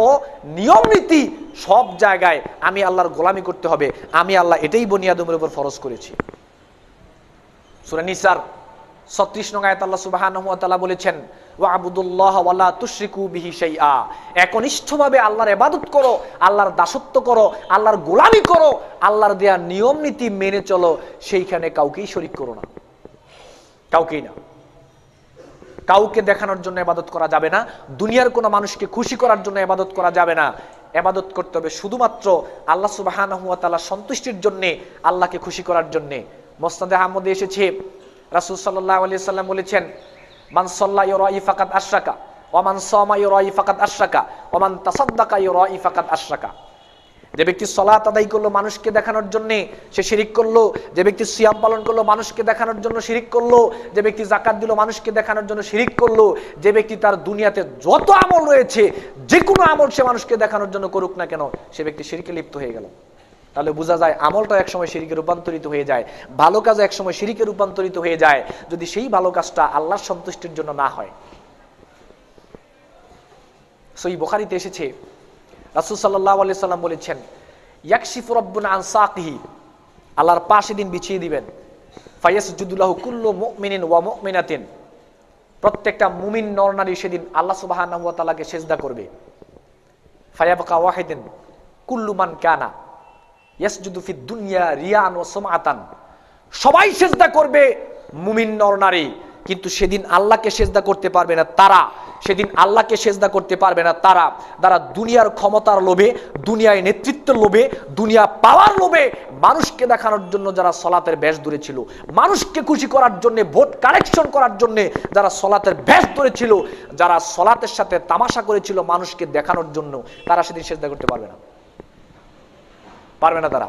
Speaker 2: নিয়ম নীতি সব জায়গায় আমি আল্লাহর গোলামি করতে হবে। আমি আল্লাহ এটাই বনি আদমের উপর ফরজ করেছি। সূরা নিসার 36 নং আয়াত আল্লাহ সুবহানাহু ওয়া তাআলা বলেছেন, ওয়া'বুদুল্লাহ ওয়া লা তুশরিকু বিহি শাইআ। একনিষ্ঠভাবে আল্লাহর ইবাদত করো, আল্লাহর দাসত্ব করো, আল্লাহর গোলামি করো, আল্লাহর দেয়া নিয়ম নীতি মেনে চলো, সেইখানে কাউকেই শরীক করো না, কাউকেই না। কাউকে দেখানোর জন্য ইবাদত করা যাবে না, দুনিয়ার কোনো মানুষকে খুশি করার জন্য ইবাদত করা যাবে না। ইবাদত করতে হবে শুধুমাত্র আল্লাহ সুবহানাহু ওয়া তাআলার সন্তুষ্টির জন্য, আল্লাহকে খুশি করার জন্য। মুসনাদে আহমদে এসেছে, রাসূল সাল্লাল্লাহু আলাইহি সাল্লাম বলেছেন, মান সাল্লা ইউরাই ফাকাত আশরাকা ওয়া মান সামা ইউরাই ফাকাত আশরাকা ওয়া মান তাসাদদাকা ইউরাই ফাকাত আশরাকা। যে ব্যক্তি সালাত আদায় করলো মানুষকে দেখানোর জন্য, সে শিরিক করলো। যে ব্যক্তি সিয়াম পালন করলো মানুষকে দেখানোর জন্য, শিরিক করলো। যে ব্যক্তি যাকাত দিল মানুষকে দেখানোর জন্য, শিরিক করলো। যে ব্যক্তি তার দুনিয়াতে যত আমল রয়েছে, যে কোনো আমল সে মানুষকে দেখানোর জন্য করুক না কেন, সে ব্যক্তি শিরকে লিপ্ত হয়ে গেল। তাহলে বোঝা যায় আমলটা একসময় শিরকে রূপান্তরিত হয়ে যায়, ভালো কাজ একসময় শিরকে রূপান্তরিত হয়ে যায়, যদি সেই ভালো কাজটা আল্লাহর সন্তুষ্টির জন্য না হয়। সহিহ বুখারীতে এসেছে, রাসূল সাল্লাল্লাহু আলাইহি সাল্লাম বলেছেন, ইয়াকশিফু রাব্বুনা আন সাকিহি, আল্লাহর পা সেদিন বিছিয়ে দিবেন, ফায়াসজুদু লাহু কুল্লু মুমিনিন ওয়া মুমিনাতিন, প্রত্যেকটা মুমিন নর নারী সেদিন আল্লাহ সুবহানাহু ওয়া তাআলাকে সিজদা করবে। ফায়াবকা ওয়াহিদিন, কুল্লু মান কানা ইয়াসজুদু ফিদ দুনিয়া রিয়ান ওয়া সুমআতান, সবাই সিজদা করবে মুমিন নর নারী, কিন্তু সেদিন আল্লাহকে সিজদা করতে পারবে না তারা, সেদিন আল্লাহকে সিজদা করতে পারবে না তারা যারা দুনিয়ার ক্ষমতার লোভে, দুনিয়ায় নেতৃত্বের লোভে, দুনিয়া পাওয়ার লোভে, মানুষকে দেখানোর জন্য যারা সলাতের বেশ ধরেছিল, মানুষকে খুশি করার জন্য, ভোট কালেকশন করার জন্য যারা সলাতের বেশ ধরেছিল, যারা সলাতের সাথে তামাশা করেছিল মানুষকে দেখানোর জন্য, তারা সেদিন সিজদা করতে পারবে না, পারবে না তারা।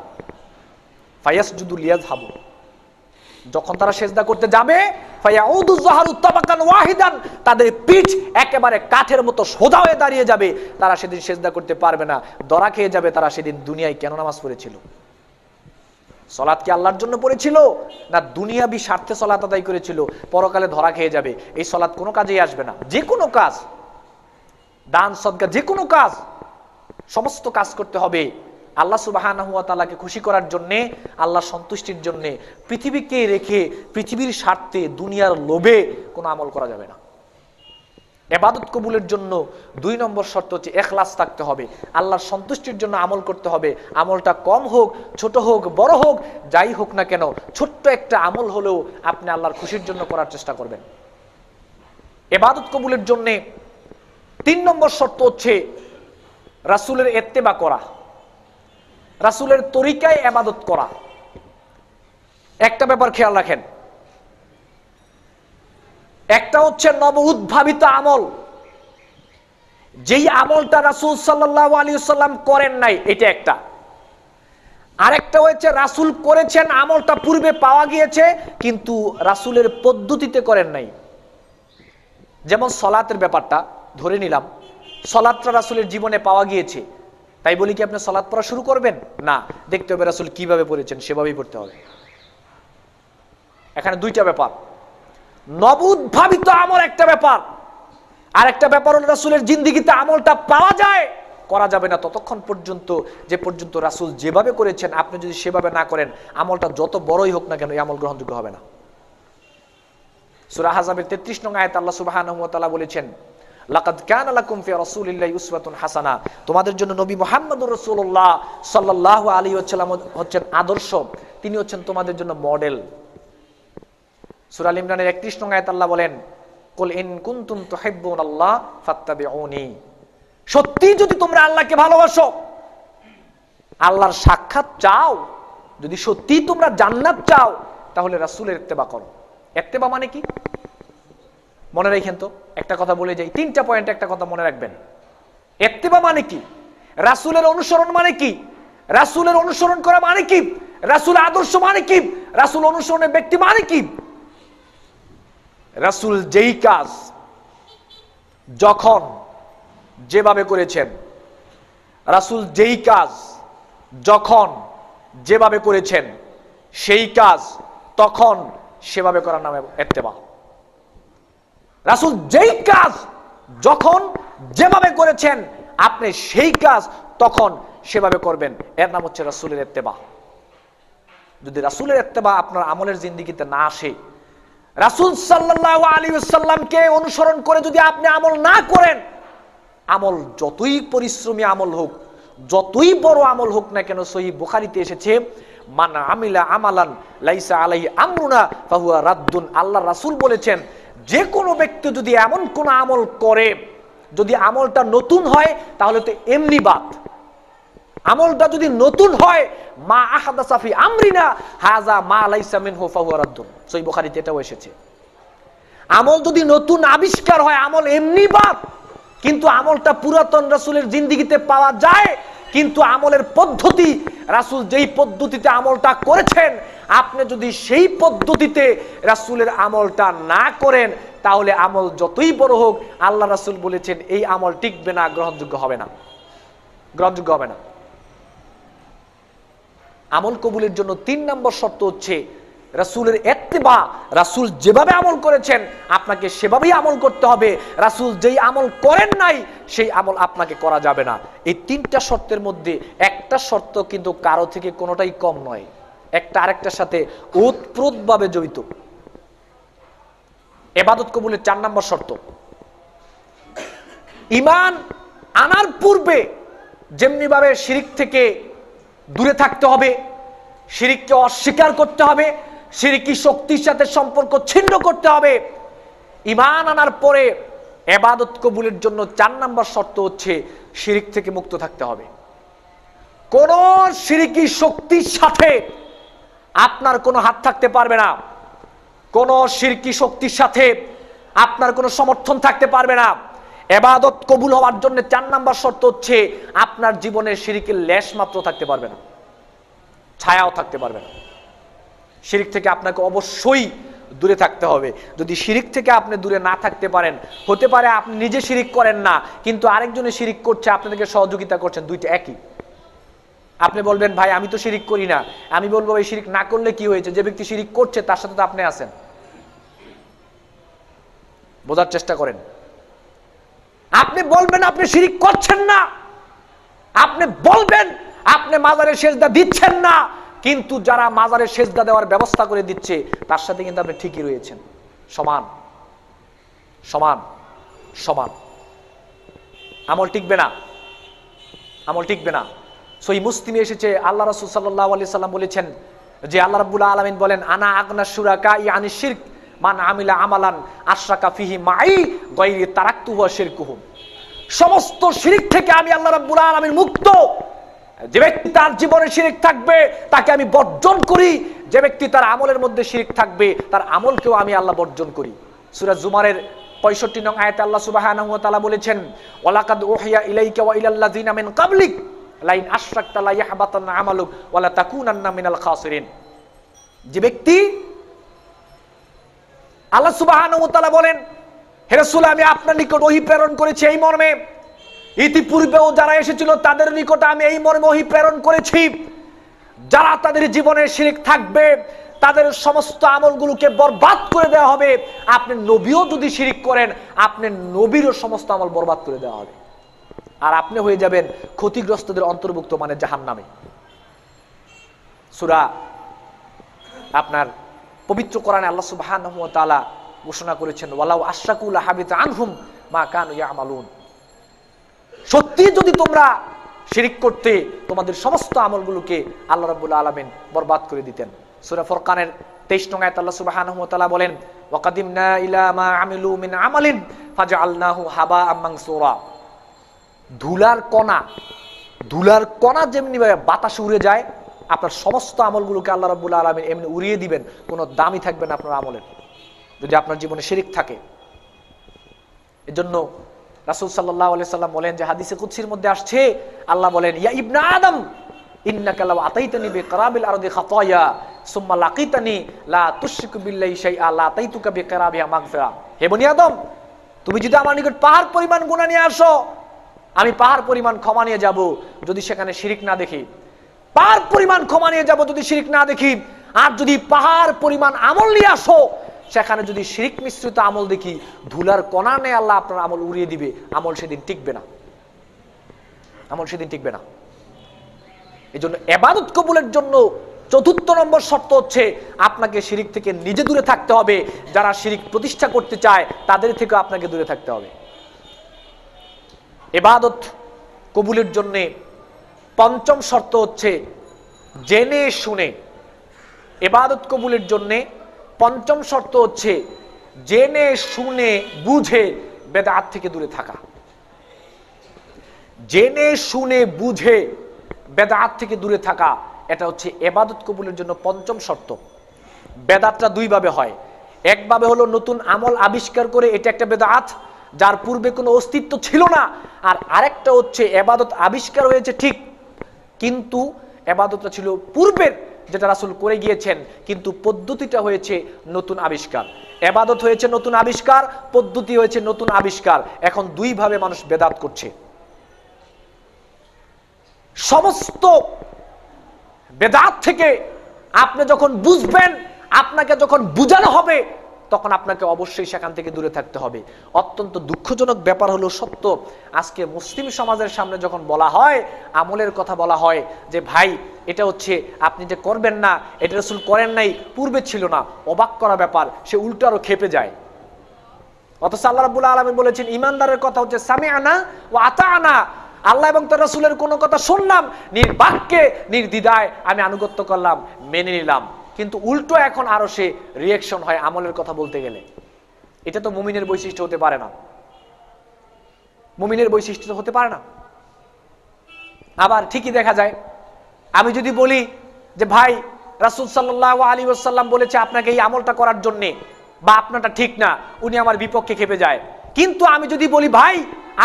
Speaker 2: ফায়াসজুদু লিয়াযহাবু, যখন তারা সিজদা করতে যাবে ফায়াউদু যাহরু তাবাকান ওয়াহিদান, তাদের পিঠ একেবারে কাঠের মতো সোজা হয়ে দাঁড়িয়ে যাবে, তারা সেদিন সিজদা করতে পারবে না, ধরা খেয়ে যাবে তারা সেদিন দুনিয়ায় কেন নামাজ পড়েছিল। সালাত কি আল্লাহর জন্য পড়েছিল না দুনিয়াবি স্বার্থে সালাত আদায় করেছিল? পরকালে ধরা খেয়ে যাবে, এই সালাত কোনো কাজেই আসবে না। যে কোনো কাজ, দান সদকা, যে কোনো কাজ, সমস্ত কাজ করতে হবে আল্লাহ সুবহানাহু ওয়া তাআলাকে খুশি করার জন্যে, আল্লাহর সন্তুষ্টির জন্যে। পৃথিবীকে রেখে, পৃথিবীর স্বার্থে, দুনিয়ার লোভে কোনো আমল করা যাবে না। ইবাদত কবুলের জন্য 2 নম্বর শর্ত হচ্ছে ইখলাস থাকতে হবে, আল্লাহর সন্তুষ্টির জন্য আমল করতে হবে। আমলটা কম হোক, ছোট হোক, বড় হোক, যাই হোক না কেন, ছোট্ট একটা আমল হলেও আপনি আল্লাহর খুশির জন্য করার চেষ্টা করবেন। ইবাদত কবুলের জন্য 3 নম্বর শর্ত হচ্ছে রাসূলের ইত্তেবা করা, রাসূলের তরিকায় ইবাদত করা। একটা ব্যাপার খেয়াল রাখেন, একটা হচ্ছে নব উদ্ভাবিত আমল, যেই আমলটা রাসূল সাল্লাল্লাহু আলাইহি ওয়াসাল্লাম করেন নাই, এটা একটা। আরেকটা হচ্ছে রাসূল করেছেন, আমলটা পূর্বে পাওয়া গিয়েছে কিন্তু রাসূলের পদ্ধতিতে করেন নাই। যেমন সালাতের ব্যাপারটা ধরে নিলাম, সালাতটা রাসূলের জীবনে পাওয়া গিয়েছে, তাই বলি কি আপনি সালাত পড়া শুরু করবেন? না, দেখতে হবে রাসূল কিভাবে পড়েছেন, সেভাবেই পড়তে হবে। এখানে 2টা ব্যাপার, নবউদ্ভাবিত আমল একটা ব্যাপার, আর একটা ব্যাপার হলো রাসূলের জিন্দেগিতে আমলটা পাওয়া যায়, করা যাবে না ততক্ষণ পর্যন্ত যে পর্যন্ত রাসূল যেভাবে করেছেন আপনি যদি সেভাবে না করেন, আমলটা যত বড়ই হোক না কেন এই আমল গ্রহণযোগ্য হবে না। সূরা আহজাবের 33 নং আয়াতে আল্লাহ সুবহানাহু ওয়া তাআলা বলেছেন, লাকাদ কানা লাকুম ফি রাসূলিল্লাহি উসওয়াতুন হাসানাহ, তোমাদের জন্য নবী মুহাম্মদুর রাসূলুল্লাহ সাল্লাল্লাহু আলাইহি ওয়াসাল্লাম হচ্ছেন আদর্শ, তিনি হচ্ছেন তোমাদের জন্য মডেল। সূরা আল ইমরানের 31 নং আয়াতে আল্লাহ বলেন, কুল ইন কুনতুম তুহিব্বুনাল্লাহ ফাত্তাবিউনি, সত্যি যদি তোমরা আল্লাহকে ভালোবাসো, আল্লাহর সাক্ষাৎ চাও, যদি সত্যি তোমরা জান্নাত চাও, তাহলে রাসূলের ইত্তেবা করো। ইত্তেবা মানে কি মনে রাখেন তো, একটা কথা বলে যাই, 3টা পয়েন্ট একটা কথা মনে রাখবেন। ইত্তেবা মানে কি? রাসূলের অনুসরণ মানে কি? রাসূলের অনুসরণ করা মানে কি? রাসূলের আদর্শ মানে কি? রাসূল অনুসরণের ব্যক্তি মানে কি? রাসূল যেই কাজ যখন যেভাবে করেছেন, রাসূল যেই কাজ যখন যেভাবে করেছেন, সেই কাজ তখন সেভাবে করার নাম ইত্তেবা। রাসূল যেই কাজ যখন যেভাবে করেছেন, আপনি সেই কাজ তখন সেভাবে করবেন, এর নাম হচ্ছে রাসূলের ইত্তেবা। যদি রাসূলের ইত্তেবা আপনার আমলের জিন্দেগিতে না আসে, রাসূল সাল্লাল্লাহু আলাইহি ওয়াসাল্লামকে অনুসরণ করে যদি আপনি আমল না করেন, আমল যতই পরিশ্রমী আমল হোক, যতই বড় আমল হোক না কেন, সহিহ বুখারীতে এসেছে, মান আমিলা আমালান লাইসা আলাইহি আমরুনা ফাহুয়া রাদ্দুন। আল্লাহ রাসূল বলেছেন, যে কোনো ব্যক্তি যদি এমন কোন আমল করে, যদি আমলটা নতুন হয় তাহলে তো এমনি বাদ। আমলটা যদি নতুন হয়, মা আহাদাসা ফি আমরিনা হাযা মা লাইসা মিনহু ফাহুয়া রাদ্দুন, সহিহ বুখারীতে এটাও এসেছে। আমল যদি নতুন আবিষ্কার হয়, আমল এমনি বাদ। কিন্তু আমলটা পুরাতন রাসূলের জিন্দেগিতে পাওয়া যায়, কিন্তু আমলের পদ্ধতি, রাসূল যেই পদ্ধতিতে আমলটা করেছেন, আপনি যদি সেই পদ্ধতিতে রাসূলের আমলটা না করেন, তাহলে আমল যতই বড় হোক, আল্লাহ রাসূল বলেছেন এই আমল টিকবে না, গ্রহণযোগ্য হবে না, গ্রহণযোগ্য হবে না। আমল কবুলের জন্য 3 নম্বর শর্ত হচ্ছে রাসূলের ইত্তেবা। রাসূল যেভাবে আমল করেছেন আপনাকে সেভাবেই আমল করতে হবে। রাসূল যেই আমল করেন নাই সেই আমল আপনাকে করা যাবে না। এই 3টা শর্তের মধ্যে একটা শর্ত কিন্তু কারো থেকে কোনোটাই কম নয়, একটা আরেকটার সাথে ওতপ্রোতভাবে জড়িত। ইবাদত কবুলের 4 নম্বর শর্ত, ঈমান আনার পূর্বে যেমনি ভাবে শিরিক থেকে দূরে থাকতে হবে, শিরিককে অস্বীকার করতে হবে, শিরকি শক্তির সাথে সম্পর্ক ছিন্ন করতে হবে। ঈমান আনার পরে ইবাদত কবুলের জন্য 4 নম্বর শর্ত হচ্ছে শিরিক থেকে মুক্ত থাকতে হবে। কোন শিরকি শক্তির সাথে আপনার কোনো হাত থাকতে পারবে না, কোন শিরকি শক্তির সাথে আপনার কোনো সমর্থন থাকতে পারবে না। ইবাদত কবুল হওয়ার জন্য 4 নম্বর শর্ত হচ্ছে আপনার জীবনে শিরকের লেশ মাত্র থাকতে পারবে না, ছায়াও থাকতে পারবে না। শিরিক থেকে আপনাকে অবশ্যই দূরে থাকতে হবে। যদি শিরিক থেকে আপনি দূরে না থাকতে পারেন, হতে পারে আপনি নিজে শিরিক করেন না, কিন্তু আরেকজনে শিরিক করছে, আপনাদেরকে সহযোগিতা করছেন, দুইটা একই। আপনি বলবেন ভাই আমি তো শিরিক করি না, আমি বলবো ভাই শিরিক না করলে কি হয়েছে, যে ব্যক্তি শিরিক করছে তার সাথে তো আপনি আছেন। বোঝার চেষ্টা করেন। আপনি বলবেন আপনি শিরিক করছেন না, আপনি বলবেন আপনি মাজারে সেজদা দিচ্ছেন না, কিন্তু যারা মাজারে সেজদা দেওয়ার ব্যবস্থা করে দিচ্ছে তার সাথে কিন্তু আপনি ঠিকই রয়েছেন। সমান সমান সমান। আমল টিকবে না, আমল টিকবে না। সহি মুসলিমে এসেছে, আল্লাহ রাসূল সাল্লাল্লাহু আলাইহি সাল্লাম বলেছেন যে আল্লাহ রাব্বুল আলামিন বলেন, আনা আগনা শুরাকা আনিশ শিরক মান আমিলা আমালান আশরাকা ফিহি মাই গায়রি তারাকতুহু ওয়া শিরকুহু। সমস্ত শিরক থেকে আমি আল্লাহ রাব্বুল আলামিন মুক্ত। যে ব্যক্তি তার জীবনে শিরক থাকবে তাকে আমি বর্জন করি, যে ব্যক্তি তার আমলের মধ্যে শিরক থাকবে তার আমলকেও আমি আল্লাহ বর্জন করি। সূরা জুমারের 65 নং আয়াতে আল্লাহ সুবহানাহু ওয়া তাআলা বলেছেন, ওয়ালাকাদ উহিয়া ইলাইকা ওয়া ইলাল লাযিনা মিন ক্বাবলিক লাইন আশরাকতা লা ইয়াহবাতান্না আমালুক ওয়া লা তাকুনান্না মিনাল খাসিরিন। যে ব্যক্তি, আল্লাহ সুবহানাহু ওয়া তাআলা বলেন, হে রাসূল আমি আপনার নিকট ওহী প্রেরণ করেছি এই মর্মে, ইতিপূর্বেও যারা এসেছিল তাদের নিকট আমি এই মর্মে ওহী প্রেরণ করেছি, যারা তাদের জীবনে শিরক থাকবে তাদের সমস্ত আমলগুলোকে বরবাদ করে দেওয়া হবে। আপনি নবীও যদি শিরক করেন, আপনি নবীরও সমস্ত আমল বরবাদ করে দেওয়া হবে, আর আপনি হয়ে যাবেন ক্ষতিগ্রস্তদের অন্তর্ভুক্ত, মানে জাহান্নামে। সূরা আপনার পবিত্র কোরআনে আল্লাহ সুবহানাহু ওয়া তাআলা ঘোষণা করেছেন, ওয়ালাউ আশরাকু লাহাবিতা আনহুম মা কানু ইয়ামালুন। সত্যি যদি তোমরা শিরক করতে, তোমাদের সমস্ত আমলগুলোকে আল্লাহ রাব্বুল আলামিন বরবাদ করে দিতেন। সূরা ফুরকানের 23 নং আয়াতে আল্লাহ সুবহানাহু ওয়া তাআলা বলেন, ওয়া কাদিমনা ইলা মা আমিলু মিন আমালিন ফাজআলনাহু হাবাআম মানসুরা। ধুলার কণা যেমনি ভাবে বাতাসে উড়ে যায়, আপনার সমস্ত আমলগুলোকে আল্লাহ রাব্বুল আলামিন এমনি উড়িয়ে দিবেন, কোনো দামই থাকবে না আপনার আমলের, যদি আপনার জীবনে শিরক থাকে। এজন্য রাসূল সাল্লাল্লাহু আলাইহি সাল্লাম বলেন যে হাদিসে কুদসির মধ্যে আসছে, আল্লাহ বলেন, ইয়া ইবনা আদম ইন্নাকা লাউ আতাইতানি বিকরাবিল আরদি খাতায়া সুম্মা লাকিতানি লা তুশরিকু বিল্লাহি শাইআ লা আতাইতুকা বিকরাবিহা মাগফিরা। হে বনি আদম, তুমি যদি আমার নিকট পাহাড় পরিমাণ গুনাহ নিয়ে আসো, আমি পাহাড় পরিমাণ ক্ষমা নিয়ে যাব যদি সেখানে শিরক না দেখি। পাহাড় পরিমাণ ক্ষমা নিয়ে যাব যদি শিরক না দেখি। আর যদি পাহাড় পরিমাণ আমল নিয়ে আসো, সেখানে যদি শিরক মিশ্রিত আমল দেখি, ধুলার কণা নিয়ে আল্লাহ আপনার আমল উড়িয়ে দিবে, আমল সেদিন টিকবে না, আমল সেদিন টিকবে না। এই জন্য ইবাদত কবুলের জন্য 4র্থ নম্বর শর্ত হচ্ছে আপনাকে শিরক থেকে নিজে দূরে থাকতে হবে। যারা শিরক প্রতিষ্ঠা করতে চায় তাদের থেকে আপনাকে দূরে থাকতে হবে। ইবাদত কবুলের জন্য 5ম শর্ত হচ্ছে জেনে শুনে। ইবাদত কবুলের জন্য 5ম শর্ত হচ্ছে জেনে শুনে বুঝে বেদাত থেকে দূরে থাকা। জেনে শুনে বুঝে বেদাত থেকে দূরে থাকা, এটা হচ্ছে ইবাদত কবুলের জন্য 5ম শর্ত। বেদাতটা 2 ভাবে হয়। একভাবে হলো নতুন আমল আবিষ্কার করে, এটা একটা বেদাত যার পূর্বে কোনো অস্তিত্ব ছিল না। আর আরেকটা হচ্ছে ইবাদত আবিষ্কার হয়েছে ঠিক, কিন্তু ইবাদতটা ছিল পূর্বের যেটা রাসূল করে গিয়েছেন, কিন্তু পদ্ধতিটা হয়েছে নতুন আবিষ্কার। ইবাদত হয়েছে নতুন আবিষ্কার, পদ্ধতি হয়েছে নতুন আবিষ্কার। এখন 2 ভাবে মানুষ বেদাত করছে। সমস্ত বেদাত থেকে আপনি যখন বুঝবেন, আপনাকে যখন বুঝানো হবে, তখন আপনাকে অবশ্যই সেখান থেকে দূরে থাকতে হবে। অত্যন্ত দুঃখজনক ব্যাপার হলো সত্য, আজকে মুসলিম সমাজের সামনে যখন বলা হয়, আমলের কথা বলা হয় যে ভাই এটা হচ্ছে আপনি যে করবেন না, এটা রাসূল করেন নাই, পূর্বে ছিল না, অবাক করা ব্যাপার, সে উল্টো আরো খেপে যায়। অথচ আল্লাহ রাব্বুল আলামিন বলেছেন ইমানদারের কথা হচ্ছে সামিআনা ওয়া আতাআনা, আল্লাহ এবং তার রাসূলের কোনো কথা শুনলাম, নির্বাক্যে নির্দ্বিধায় আমি আনুগত্য করলাম, মেনে নিলাম। কিন্তু উল্টো এখন আরো সে রিয়াকশন হয় আমলের কথা বলতে গেলে। এটা তো মুমিনের বৈশিষ্ট্য হতে পারে না, মুমিনের বৈশিষ্ট্য হতে পারে না। আবার ঠিকই দেখা যায়, আমি যদি বলি যে ভাই রাসূল সাল্লাল্লাহু আলাইহি ওয়াসাল্লাম বলেছে আপনাকে এই আমলটা করার জন্যে, বা আপনারটা ঠিক না, উনি আমার বিপক্ষে খেপে যায়। কিন্তু আমি যদি বলি ভাই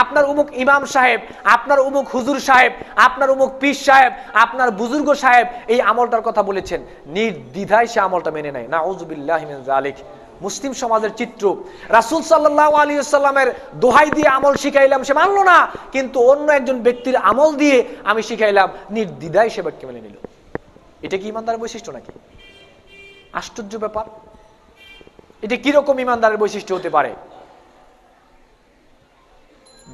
Speaker 2: আপনার উমুক ইমাম সাহেব, আপনার উমুক হুজুর সাহেব, আপনার উমুক পীর সাহেব, আপনার বুজুর্গ সাহেব এই আমলটার কথা বলেছেন, নির্দ্বিধায় সে আমলটা মেনে নেয়। নাউযুবিল্লাহি মিন যালিক। মুসলিম সমাজের চিত্র, রাসূল সাল্লাল্লাহু আলাইহি ওয়াসাল্লামের দোহাই দিয়ে আমল শিখাইলাম, সে মানলো না, কিন্তু অন্য একজন ব্যক্তির আমল দিয়ে আমি শিখাইলাম, নির্দ্বিধায় সে বাক্য মেনে নিল। এটা কি ইমানদারের বৈশিষ্ট্য নাকি? আশ্চর্য ব্যাপার। এটা কিরকম ইমানদারের বৈশিষ্ট্য হতে পারে?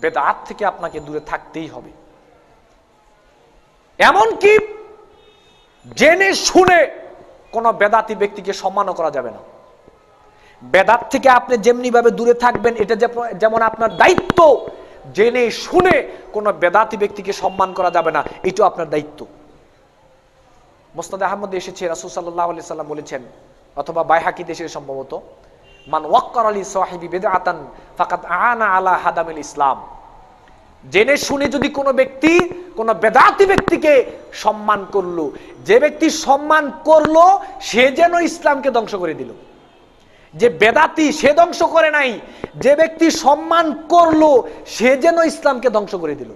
Speaker 2: বেদাত থেকে আপনাকে দূরে থাকতেই হবে। এমনকি জেনে শুনে কোন বেদাতি ব্যক্তিকে সম্মানও করা যাবে না। বেদাত থেকে আপনি যেমনি ভাবে দূরে থাকবেন, এটা যেমন আপনার দায়িত্ব, জেনে শুনে কোন বেদাতি ব্যক্তিকে সম্মান করা যাবে না, এটাও আপনার দায়িত্ব। মুসনাদ আহমদে এসেছে রাসূল সাল্লাল্লাহু আলাইহি সাল্লাম বলেছেন, অথবা বাইহাকিতে এসেছে সম্ভবত, মান ওয়াক্কার আলী সাহিবি বিদআতান ফাকাদ আনা আলা হাদামিল ইসলাম। জেনে শুনে যদি কোনো ব্যক্তি কোনো বেদাতি ব্যক্তিকে সম্মান করলো, যে ব্যক্তি সম্মান করলো সে যেন ইসলামকে ধ্বংস করে দিল। যে বেদাতি সে ধ্বংস করে নাই, যে ব্যক্তি সম্মান করলো সে যেন ইসলামকে ধ্বংস করে দিল।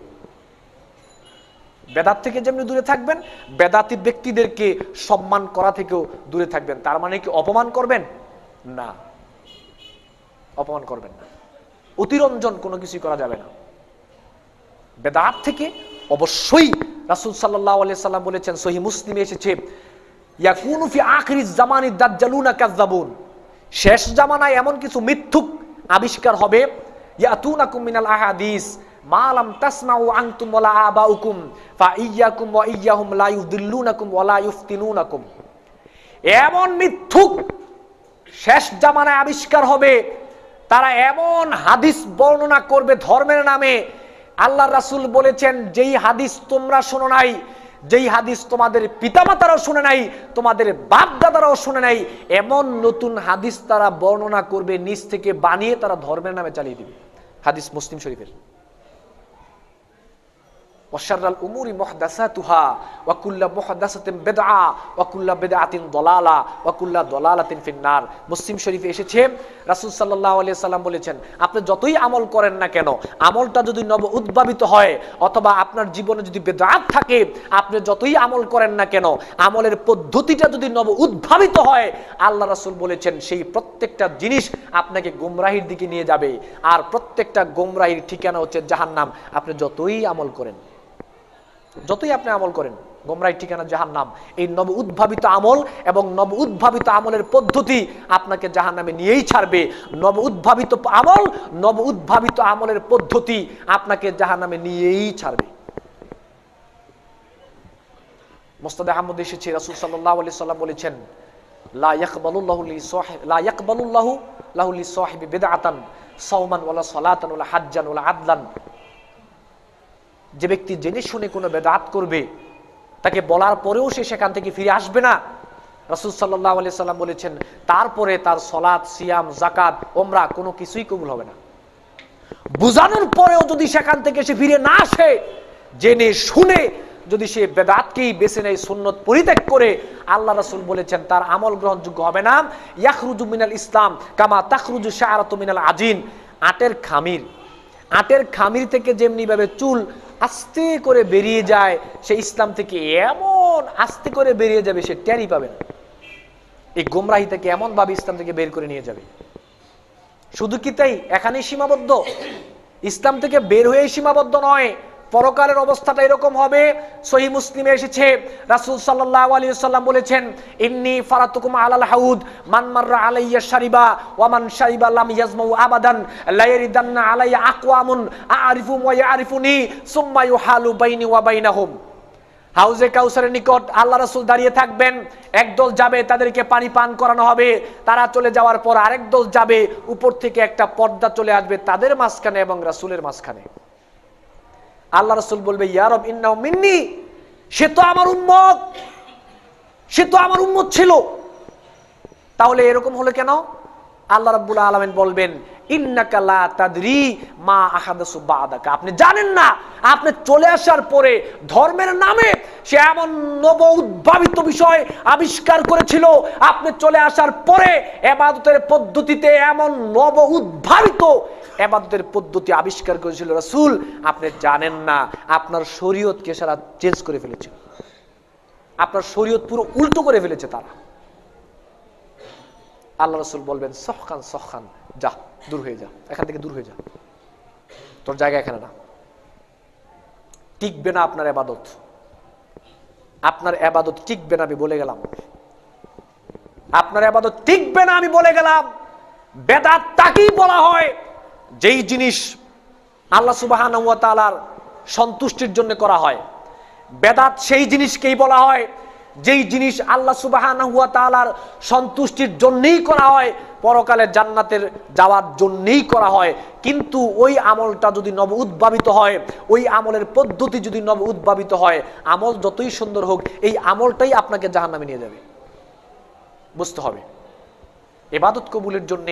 Speaker 2: বেদাত থেকে যেমনি দূরে থাকবেন, বেদাতি ব্যক্তিদেরকে সম্মান করা থেকেও দূরে থাকবেন। তার মানে কি অপমান করবেন না? অপমান করবেন না, অতিরঞ্জন কোনো কিছুই করা যাবে না। বেদাত থেকে অবশ্যই রাসূল সাল্লাল্লাহু আলাইহি সাল্লাম বলেছেন, সহিহ মুসলিমে এসেছে, ইয়াকুনু ফি আখিরিজ জামানি দাজ্জালুনা কাযযাবুন। শেষ জামানায় এমন কিছু মিথ্যুক আবিষ্কার হবে, ইয়াতুনাকুম মিনাল আহাদিস মা লাম তাসমাউ আনতুম ওয়ালা আবাউকুম ফাইয়াকুম ওয়া ইয়্যাহুম লা ইউদিল্লুনাকুম ওয়া লা ইফতিনুনাকুম। এমন মিথ্যুক শেষ জামানায় আবিষ্কার হবে, তারা এমন হাদিস বর্ণনা করবে ধর্মের নামে। আল্লাহর রাসূল বলেছেন, যেই হাদিস তোমরা শোনো নাই, যেই হাদিস তোমাদের পিতামাতারাও শুনে নাই, তোমাদের বাপ দাদারাও শুনে নাই, এমন নতুন হাদিস তারা বর্ণনা করবে, নিজ থেকে বানিয়ে তারা ধর্মের নামে চালিয়ে দিবে। হাদিস মুসলিম শরীফের। ওয়াশাররাল উমুরি মুহদাসাতুহা ওয়া কুল্লু মুহদাসাতিন বিদআ ওয়া কুল্লু বিদআতিন দালালা ওয়া কুল্লু দালালাতিন ফিন্নার। মুসলিম শরীফে এসেছে, রাসূল সাল্লাল্লাহু আলাইহি সাল্লাম বলেছেন, আপনি যতই আমল করেন না কেন, আমলটা যদি নব উদ্ভাবিত হয় অথবা আপনার জীবনে যদি বিদআত থাকে, আপনি যতই আমল করেন না কেন, আমলের পদ্ধতিটা যদি নব উদ্ভাবিত হয়, আল্লাহ রাসূল বলেছেন সেই প্রত্যেকটা জিনিস আপনাকে গোমরাহির দিকে নিয়ে যাবে, আর প্রত্যেকটা গোমরাহির ঠিকানা হচ্ছে জাহান্নাম। আপনি যতই আমল করেন, যতই আপনি আমল করেন, গোমরাহির ঠিকানা জাহান্নাম। এই নব উদ্ভাবিত আমল এবং নব উদ্ভাবিত আমলের পদ্ধতি আপনাকে জাহান্নামে নিয়েই ছাড়বে। নব উদ্ভাবিত আমল, নব উদ্ভাবিত আমলের পদ্ধতি আপনাকে জাহান্নামে নিয়েই ছাড়বে। মুসনাদ আহমদ এসেছে, রাসূল সাল্লাল্লাহু আলাইহি সাল্লাম বলেছেন, লা ইয়াকবালুল্লাহু লাহু লিসাহিবি বিদআতান সাওমান ওয়ালা সালাতান ওয়ালা হাজ্জান ওয়ালা আদলান। যে ব্যক্তি জেনে শুনে কোনো বেদাত করবে, তাকে বলার পরেও সে সেখান থেকে ফিরে আসবে না, রাসূল সাল্লাল্লাহু আলাইহি সাল্লাম বলেছেন, তারপরে তার সালাত, সিয়াম, যাকাত, ওমরা কোনো কিছুই কবুল হবে না। বুঝানোর পরেও যদি সেখান থেকে সে ফিরে না আসে, জেনে শুনে যদি সে বেদাতকেই বেছে নেয়, সুন্নত পরিত্যাগ করে, আল্লাহ রাসূল বলেছেন তার আমল গ্রহণযোগ্য হবে না। ইয়াখরুজু মিনাল ইসলাম কামা তাখরুজু শাআরাতু মিনাল আজিন। আটের খামির থেকে যেমনি ভাবে চুল আস্তে করে বেরিয়ে যায়, সে ইসলাম থেকে এমন আস্তে করে বেরিয়ে যাবে, সে টেরই পাবে না। এই গোমরাহি থেকে এমন ভাবে ইসলাম থেকে বের করে নিয়ে যাবে। শুধু কি তাই এখানেই সীমাবদ্ধ? ইসলাম থেকে বের হয়ে সীমাবদ্ধ নয়, পরকালের অবস্থাটা এরকম হবে। সহিহ মুসলিমে এসেছে, রাসূল সাল্লাল্লাহু আলাইহি ওয়াসাল্লাম বলেছেন, ইন্নী ফারাতুকুম আলাল হাউদ মান মাররা আলাইয়া শারিবা ওয়া মান শারিবা লাম ইয়াজমাউ আবাদান লা ইয়ারিদান্না আলাইয়া আকওয়ামুন আ'রিফুহুম ওয়া ইয়ারিফুনি সুম্মা ইউহালু বাইনি ওয়া বাইনাহুম। হাউজে কাউসারের নিকট আল্লাহ রাসূল দাঁড়িয়ে থাকবেন, একদল যাবে, তাদেরকে পানি পান করানো হবে, তারা চলে যাওয়ার পর আরেক দল যাবে, উপর থেকে একটা পর্দা চলে আসবে তাদের মাঝখানে এবং রাসূলের মাঝখানে। আল্লাহ রাসূল বলবে ইয়া রব ইন্নাহু মিন্নি, সে তো আমার উম্মত, সে তো আমার উম্মত ছিল। তাহলে এরকম হলো কেন? আল্লাহ রাব্বুল আলামিন বলবেন ইন্নাকা লা তাদরি মা আহাদাসু বাদাকা, আপনি জানেন না, আপনি চলে আসার পরে ধর্মের নামে সে এমন নব উদ্ভাবিত বিষয় আবিষ্কার করেছিল, আপনি চলে আসার পরে ইবাদতের পদ্ধতিতে এমন নব উদ্ভাবিত ইবাদতের পদ্ধতি আবিষ্কার করেছিল রাসূল, আপনি জানেন না আপনার শরীয়তকে সারা চেঞ্জ করে ফেলেছে, আপনার শরীয়ত পুরো উল্টো করে ফেলেছে তারা। আল্লাহ রাসূল বলবেন সহখান সহখান, যা দূর হয়ে যা, এখান থেকে দূর হয়ে যা, তোর জায়গা এখানে না। টিকবে না আপনার ইবাদত, আপনার ইবাদত টিকবে না, আমি বলে গেলাম আপনার ইবাদত টিকবে না, আমি বলে গেলাম। বেদাত তাকেই বলা হয় যেই জিনিস আল্লাহ সুবহানাহু ওয়া তাআলার সন্তুষ্টির জন্য করা হয়। বেদাত সেই জিনিসকেই বলা হয় যেই জিনিস আল্লাহ সুবহানাহু ওয়া তাআলার সন্তুষ্টির জন্যই করা হয়, পরকালে জান্নাতের যাওয়ার জন্যই করা হয়। কিন্তু ওই আমলটা যদি নব উদ্ভাবিত হয়, ওই আমলের পদ্ধতি যদি নব উদ্ভাবিত হয়, আমল যতই সুন্দর হোক, এই আমলটাই আপনাকে জাহান্নামে নিয়ে যাবে। বুঝতে হবে ইবাদত কবুলের জন্য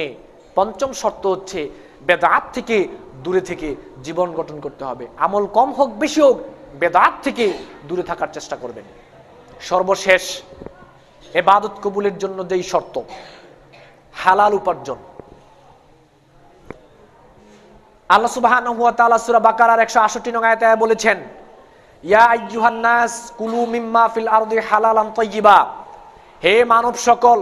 Speaker 2: পঞ্চম শর্ত হচ্ছে বেদাত থেকে দূরে থেকে জীবন গঠন করতে হবে। আমল কম হোক বেশি হোক, বেদাত থেকে দূরে থাকার চেষ্টা করবেন। সর্বশেষ ইবাদত কবুলের জন্য যেই শর্ত, হালাল উপার্জন। আল্লাহ সুবহানাহু ওয়া তাআলা সূরা বাকারার 168 নং আয়াতে বলেছেন ইয়া আইয়ুহান নাস কুলু মিম্মা ফিল আরদি হালালান তাইয়্যিবা, হে মানব সকল,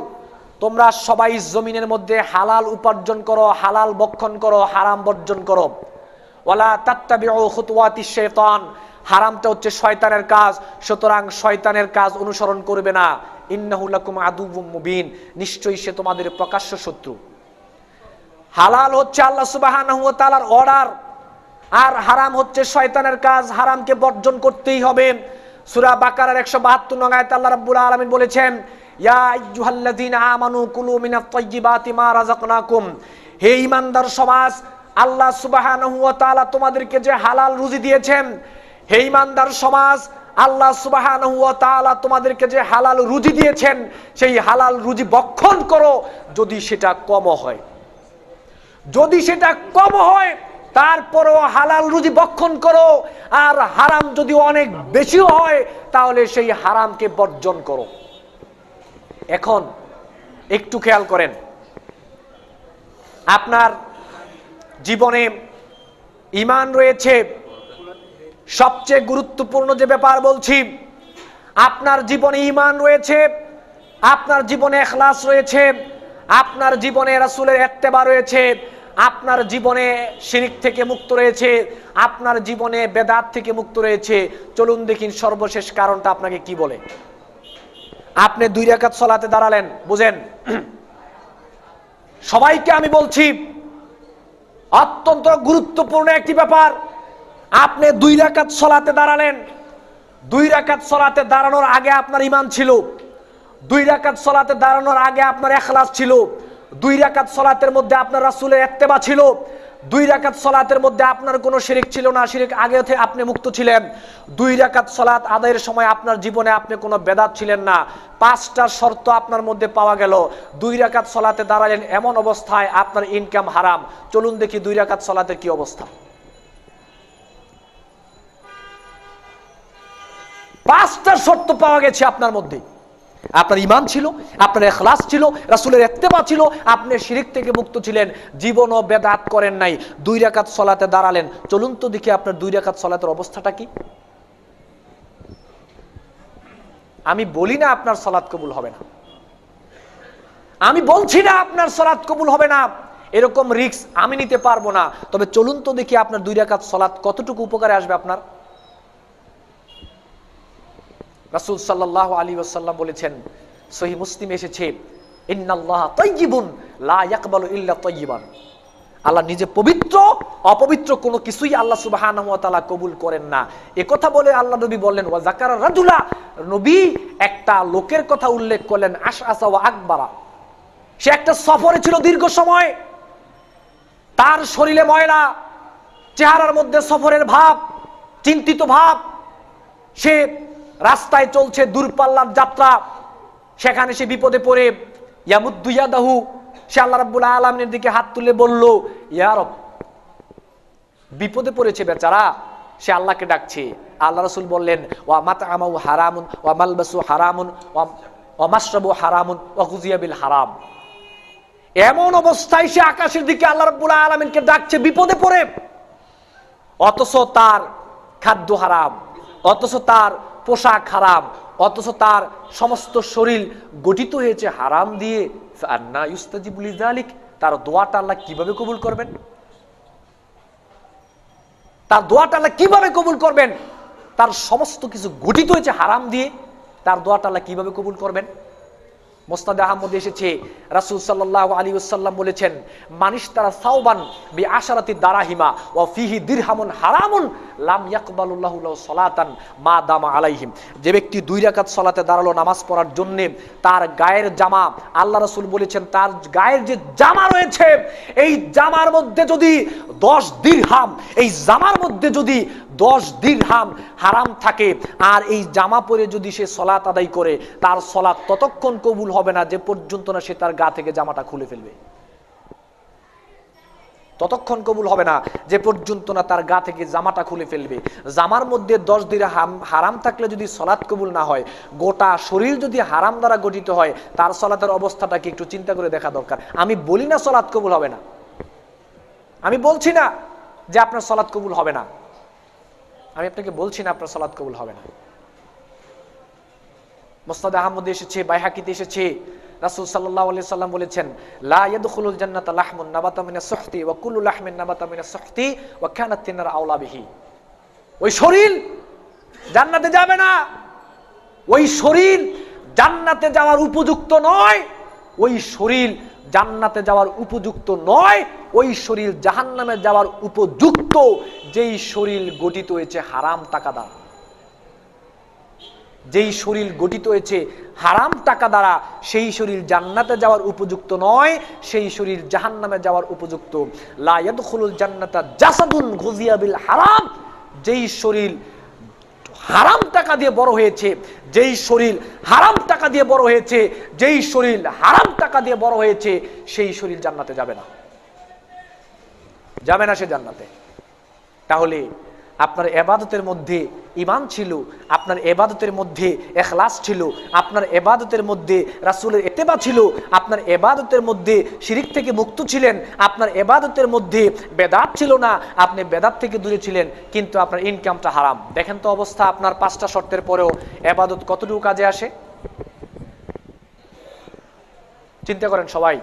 Speaker 2: তোমরা সবাই জমিনের মধ্যে হালাল উপার্জন করো, হালাল ভক্ষণ করো, হারাম বর্জন করো। ওয়ালা তাত্তাবিউ খুতুওয়াতিশ শাইতান, হারামটা হচ্ছে শয়তানের কাজ, সুতরাং শয়তানের কাজ অনুসরণ করবে না। ইন্নাহু লাকুম আদুউম মুবিন, নিশ্চয়ই সে তোমাদের প্রকাশ্য শত্রু। হালাল হচ্ছে আল্লাহ সুবহানাহু ওয়া তাআলার অর্ডার, আর হারাম হচ্ছে শয়তানের কাজ, হারামকে বর্জন করতেই হবে। সূরা বাকারার 172 নং আয়াতে আল্লাহ রাব্বুল আলামিন বলেছেন ইয়া আইয়ুহাল্লাযীনা আমানু কুলু মিনাত তাইয়্যিবাতি মা রাযাকনাকুম, হে ঈমানদার সমাজ, আল্লাহ সুবহানাহু ওয়া তাআলা তোমাদেরকে যে হালাল রুজি দিয়েছেন, হে ঈমানদার সমাজ, আল্লাহ সুবহানাহু ওয়া তাআলা তোমাদেরকে যে হালাল রুজি দিয়েছেন, সেই হালাল রুজি ভক্ষণ করো, যদি সেটা কম হয়, যদি সেটা কম হয় তারপরও হালাল রুজি ভক্ষণ করো। আর হারাম যদি অনেক বেশি হয় তাহলে সেই হারামকে বর্জন করো। এখন একটু খেয়াল করেন, আপনার জীবনে ঈমান রয়েছে, সবচেয়ে গুরুত্বপূর্ণ যে ব্যাপার বলছি, আপনার জীবনে ঈমান রয়েছে, আপনার জীবনে ইখলাস রয়েছে, আপনার জীবনে রাসূলের ইত্তেবা রয়েছে, আপনার জীবনে শিরক থেকে মুক্ত রয়েছে, আপনার জীবনে বেদাত থেকে মুক্ত রয়েছে। চলুন দেখিন সর্বশেষ কারণটা আপনাকে কি বলে। আপনি 2 রাকাত সালাতে দাঁড়ালেন, বুঝেন, সবাইকে আমি বলছি অত্যন্ত গুরুত্বপূর্ণ একটি ব্যাপার। আপনি 2 রাকাত সালাতে দাঁড়ালেন, 2 রাকাত সালাতে দাঁড়ানোর আগে আপনার ঈমান ছিল, 2 রাকাত সালাতে দাঁড়ানোর আগে আপনার ইখলাস ছিল, 2 রাকাত সালাতের মধ্যে আপনার রাসূলের ইত্তেবা ছিল, 2 রাকাত সালাতের মধ্যে আপনার কোনো শিরক ছিল না, শিরক আগে থেকে আপনি মুক্ত ছিলেন, 2 রাকাত সালাত আদায়ের সময় আপনার জীবনে আপনি কোনো বেদাত ছিলেন না। 5টা শর্ত আপনার মধ্যে পাওয়া গেল। 2 রাকাত সালাতে দাঁড়ালেন, এমন অবস্থায় আপনার ইনকাম হারাম। চলুন দেখি 2 রাকাত সালাতের কি অবস্থা। 5টা শর্ত পাওয়া গেছে আপনার মধ্যে। আপনার ঈমান ছিল, আপনার ইখলাস ছিল, রাসূলের ইত্তেবা ছিল, আপনি শিরক থেকে মুক্ত ছিলেন, জীবনও বেদাত করেন নাই, 2 রাকাত সালাতে দাঁড়ালেন। চলুন তো দেখি আপনার 2 রাকাত সালাতের অবস্থাটা কি। আমি বলি না আপনার সালাত কবুল হবে না, আমি বলছি না আপনার সালাত কবুল হবে না, এরকম রিস্ক আমি নিতে পারবো না। তবে চলুন তো দেখি আপনার 2 রাকাত সালাত কতটুকু উপকারে আসবে আপনার। রাসূল সাল্লাল্লাহু আলাইহি ওয়াসাল্লাম বলেছেন, সহিহ মুসলিম এসেছে, ইন্নাল্লাহা তাইয়্যিবুন লা ইয়াকবালু ইল্লা তাইয়্যিবান, আল্লাহ নিজে পবিত্র, অপবিত্র কোনো কিছুই আল্লাহ সুবহানাহু ওয়া তাআলা কবুল করেন না। একথা বলে আল্লাহ নবী বললেন ওয়া যাকারা রাজুলা, নবী একটা লোকের কথা উল্লেখ করলেন, আশআসা ওয়া আকবারা, সে একটা সফরে ছিল দীর্ঘ সময়, তার শরীরে ময়লা, চেহারার মধ্যে সফরের ভাব, চিন্তিত ভাব, সে রাস্তায় চলছে দূরপাল্লার যাত্রা, সেখানে সে বিপদে পড়ে ইয়ামুদ্দু ইয়াদাহু, সে আল্লাহ রাব্বুল আলামিনের দিকে হাত তুলে বলল, ইয়া রব, বিপদে পড়েছে বেচারা, সে আল্লাহকে ডাকছে। আল্লাহ রাসূল বললেন, ওয়া মাতআমাহু হারামুন ওয়া মালবাসু হারামুন ওয়া মাশরাবু হারামুন ওয়া গুযিয়া বিল হারাম। এমন অবস্থায় সে আকাশের দিকে আল্লাহ রাব্বুল আলামিনকে ডাকছে বিপদে পড়ে, অথচ তার খাদ্য হারাম, অথচ তার পোশাক হারাম, অথচ তার সমস্ত শরীর গঠিত হয়েছে হারাম দিয়ে। ফাআন্না ইউস্তাজিবু লিযালিক, তার দোয়াটা আল্লাহ কিভাবে কবুল করবেন? তার দোয়াটা আল্লাহ কিভাবে কবুল করবেন? তার সমস্ত কিছু গঠিত হয়েছে হারাম দিয়ে, তার দোয়াটা আল্লাহ কিভাবে কবুল করবেন? মুসনাদে আহমদে এসেছে, রাসূল সাল্লাল্লাহু আলাইহি ওয়াসাল্লাম বলেছেন, মানিশতারা সাওবান বিআশারাতি দারাহিমা ওয়া ফিহি দিরহামুন হারামুন লাম ইয়াকবালুল্লাহু লাহু সালাতান মা দামা আলাইহিম। যে ব্যক্তি 2 রাকাত সালাতে দাঁড়ালো নামাজ পড়ার জন্য, তার গায়ের জামা, আল্লাহ রাসূল বলেছেন, তার গায়ের যে জামা রয়েছে, এই জামার মধ্যে যদি 10 দিরহাম, এই জামার মধ্যে যদি 10 দিরহাম হারাম থাকে, আর এই জামা পরে যদি সে সালাত আদায় করে, তার সালাত ততক্ষণ কবুল হবে না যে পর্যন্ত না সে তার গা থেকে জামাটা খুলে ফেলবে। ততক্ষণ কবুল হবে না যে পর্যন্ত না তার গা থেকে জামাটা খুলে ফেলবে। জামার মধ্যে 10 দিরহাম হারাম থাকলে যদি সালাত কবুল না হয়, গোটা শরীর যদি হারাম দ্বারা গঠিত হয়, তার সালাতের অবস্থাটাকে একটু চিন্তা করে দেখা দরকার। আমি বলি না সালাত কবুল হবে না, আমি বলছি না যে আপনার সালাত কবুল হবে না, আমি আপনাকে বলছি না আপনার সালাত কবুল হবে না। মুসনাদে আহমদে এসেছে, বাইহাকিতে এসেছে, রাসূল সাল্লাল্লাহু আলাইহি সাল্লাম বলেছেন, লা ইয়াদখুলুল জান্নাতা লাহমুন নাবাতা মিনাস সুহতি ওয়া কুল্লু লাহমিন নাবাতা মিনাস সুহতি ওয়া কানাত তিনার আওলা বিহি। ওই শরীর জান্নাতে যাবে না, ওই শরীর জান্নাতে যাওয়ার উপযুক্ত নয়, ওই শরীর জান্নাতে যাওয়ার উপযুক্ত নয়, ওই শরীর জাহান্নামে যাওয়ার উপযুক্ত। যেই শরীর গঠিত হয়েছে হারাম টাকা দ্বারা, যেই শরীর গঠিত হয়েছে হারাম টাকা দ্বারা, সেই শরীর জান্নাতে যাওয়ার উপযুক্ত নয়, সেই শরীর জাহান্নামে যাওয়ার উপযুক্ত। লা ইয়াদখুলুল জান্নাতা জাসাদুন গুযিয়া বিল হারাম। যেই শরীর হারাম টাকা দিয়ে বড় হয়েছে, যেই শরীর হারাম টাকা দিয়ে বড় হয়েছে, যেই শরীর হারাম টাকা দিয়ে বড় হয়েছে, সেই শরীর জান্নাতে যাবে না, যাবে না সে জান্নাতে। তাহলে আপনার ইবাদতের মধ্যে ঈমান ছিল, আপনার ইবাদতের মধ্যে ইখলাস ছিল, আপনার ইবাদতের মধ্যে রাসূলের ইত্তেবা ছিল, আপনার ইবাদতের মধ্যে শিরক থেকে মুক্ত ছিলেন, আপনার ইবাদতের মধ্যে বেদাত ছিল না, আপনি বেদাত থেকে দূরে ছিলেন, কিন্তু আপনার ইনকামটা হারাম। দেখেন তো অবস্থা, আপনার 5টা শর্তের পরেও ইবাদত কতটুকু কাজে আসে? চিন্তা করেন সবাই,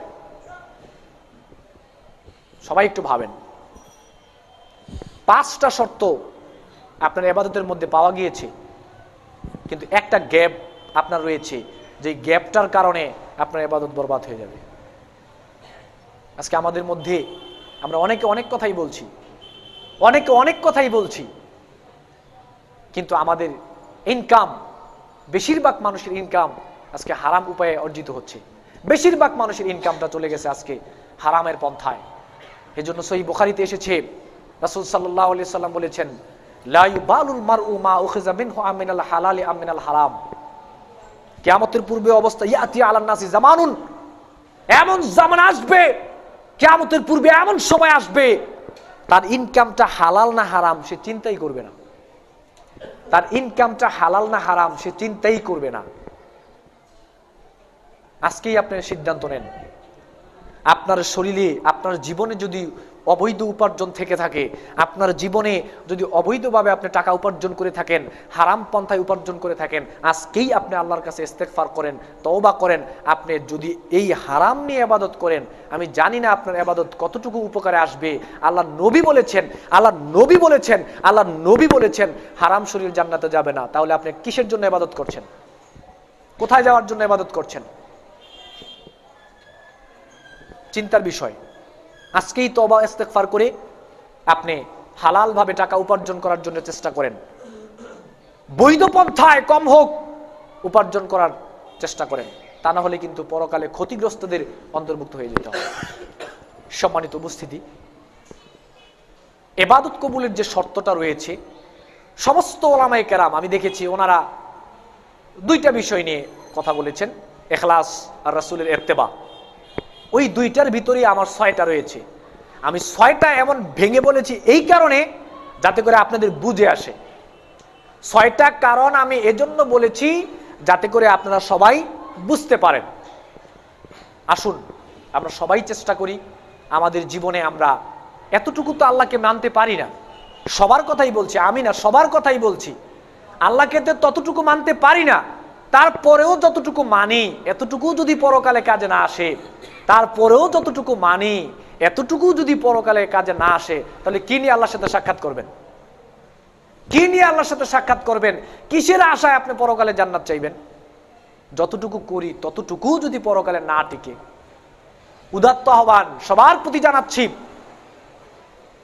Speaker 2: সবাই একটু ভাবেন। 5টা শর্ত আপনার ইবাদতের মধ্যে পাওয়া গিয়েছে, কিন্তু একটা গ্যাপ আপনার রয়েছে, যে গ্যাপটার কারণে আপনার ইবাদত বরবাদ হয়ে যাবে। আজকে আমাদের মধ্যে আমরা অনেকে অনেক কথাই বলছি, অনেকে অনেক কথাই বলছি, কিন্তু আমাদের ইনকাম, বেশিরভাগ মানুষের ইনকাম আজকে হারাম উপায়ে অর্জিত হচ্ছে। বেশিরভাগ মানুষের ইনকামটা চলে গেছে আজকে হারামের পন্থায়। এজন্য সহিহ বুখারীতে এসেছে, রাসূল সাল্লাল্লাহু আলাইহি সাল্লাম বলেছেন, লা ইউবালুল মারউ মা উখিযা মিনহু আমিনাল হালালি আমিনাল হারাম। কিয়ামতের পূর্বে অবস্থা, ইয়াতি আলান নাসি জামানুন, এমন জামান আসবে, কিয়ামতের পূর্বে এমন সময় আসবে, তার ইনকামটা হালাল না হারাম সে চিন্তাই করবে না, তার ইনকামটা হালাল না হারাম সে চিন্তাই করবে না। আজকেই আপনি সিদ্ধান্ত নেন, আপনার শরীরে, আপনার জীবনে যদি অবৈধ উপার্জন থেকে থাকে, আপনার জীবনে যদি অবৈধভাবে আপনি টাকা উপার্জন করে থাকেন, হারাম পন্থায় উপার্জন করে থাকেন, আজকেই আপনি আল্লাহর কাছে ইস্তেগফার করেন, তওবা করেন। আপনি যদি এই হারাম নিয়ে ইবাদত করেন, আমি জানি না আপনার ইবাদত কতটুকু উপকারে আসবে। আল্লাহ নবী বলেছেন, আল্লাহ নবী বলেছেন, আল্লাহ নবী বলেছেন হারাম শরীর জান্নাতে যাবে না। তাহলে আপনি কিসের জন্য ইবাদত করছেন? কোথায় যাওয়ার জন্য ইবাদত করছেন? চিন্তার বিষয়। আজকেই তওবা ইস্তেগফার করে আপনি হালালভাবে টাকা উপার্জন করার জন্য চেষ্টা করেন, বৈধ পন্থায় কম হোক উপার্জন করার চেষ্টা করেন, তা না হলে কিন্তু পরকালে ক্ষতিগ্রস্তদের অন্তর্ভুক্ত হয়ে যেতে হবে। সম্মানিত উপস্থিতি, ইবাদত কবুলের যে শর্তটা রয়েছে, সমস্ত ওলামায়ে কেরাম আমি দেখেছি ওনারা দুইটা বিষয় নিয়ে কথা বলেছেন, ইখলাস আর রাসূলের ইত্তেবা। ওই দুইটার ভিতরেই আমার 6টা রয়েছে। আমি 6টা এমন ভেঙে বলেছি এই কারণে যাতে করে আপনাদের বুঝে আসে। 6টা কারণ আমি এজন্য বলেছি যাতে করে আপনারা সবাই বুঝতে পারেন। আসুন আমরা সবাই চেষ্টা করি আমাদের জীবনে আমরা এতটুকু তো আল্লাহকে মানতে পারি না, সবার কথাই বলছি, আমি না সবার কথাই বলছি, আল্লাহকে তো ততটুকু মানতে পারি না, তারপরেও যতটুকু মানি এতটুকু যদি পরকালে কাজে না আসে, তারপরেও যতটুকু মানি এতটুকু যদি পরকালে কাজে না আসে, তাহলে কি নিয়ে আল্লাহর সাথে সাক্ষাৎ করবেন? কি নিয়ে আল্লাহর সাথে সাক্ষাৎ করবেন? কিসের আশায় আপনি পরকালে জান্নাত চাইবেন? যতটুকু করি ততটুকু যদি পরকালে না টিকে। উদাত্ত আহ্বান সবার প্রতি জানাচ্ছি,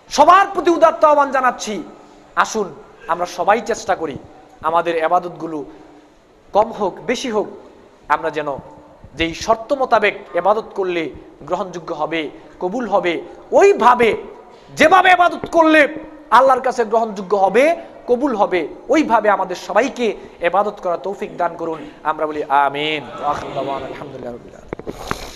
Speaker 2: সবার প্রতি উদাত্ত আহ্বান জানাচ্ছি, আসুন আমরা সবাই চেষ্টা করি আমাদের ইবাদতগুলো কম হোক বেশি হোক, আমরা যেন যেই শর্ত মোতাবেক ইবাদত করলে গ্রহণযোগ্য হবে, কবুল হবে, ওইভাবে যেভাবে ইবাদত করলে আল্লাহর কাছে গ্রহণযোগ্য হবে, কবুল হবে, ওইভাবে আমাদের সবাইকে ইবাদত করার তৌফিক দান করুন। আমরা বলি আমিন। আলহামদুলিল্লাহ রাব্বিল আলামিন।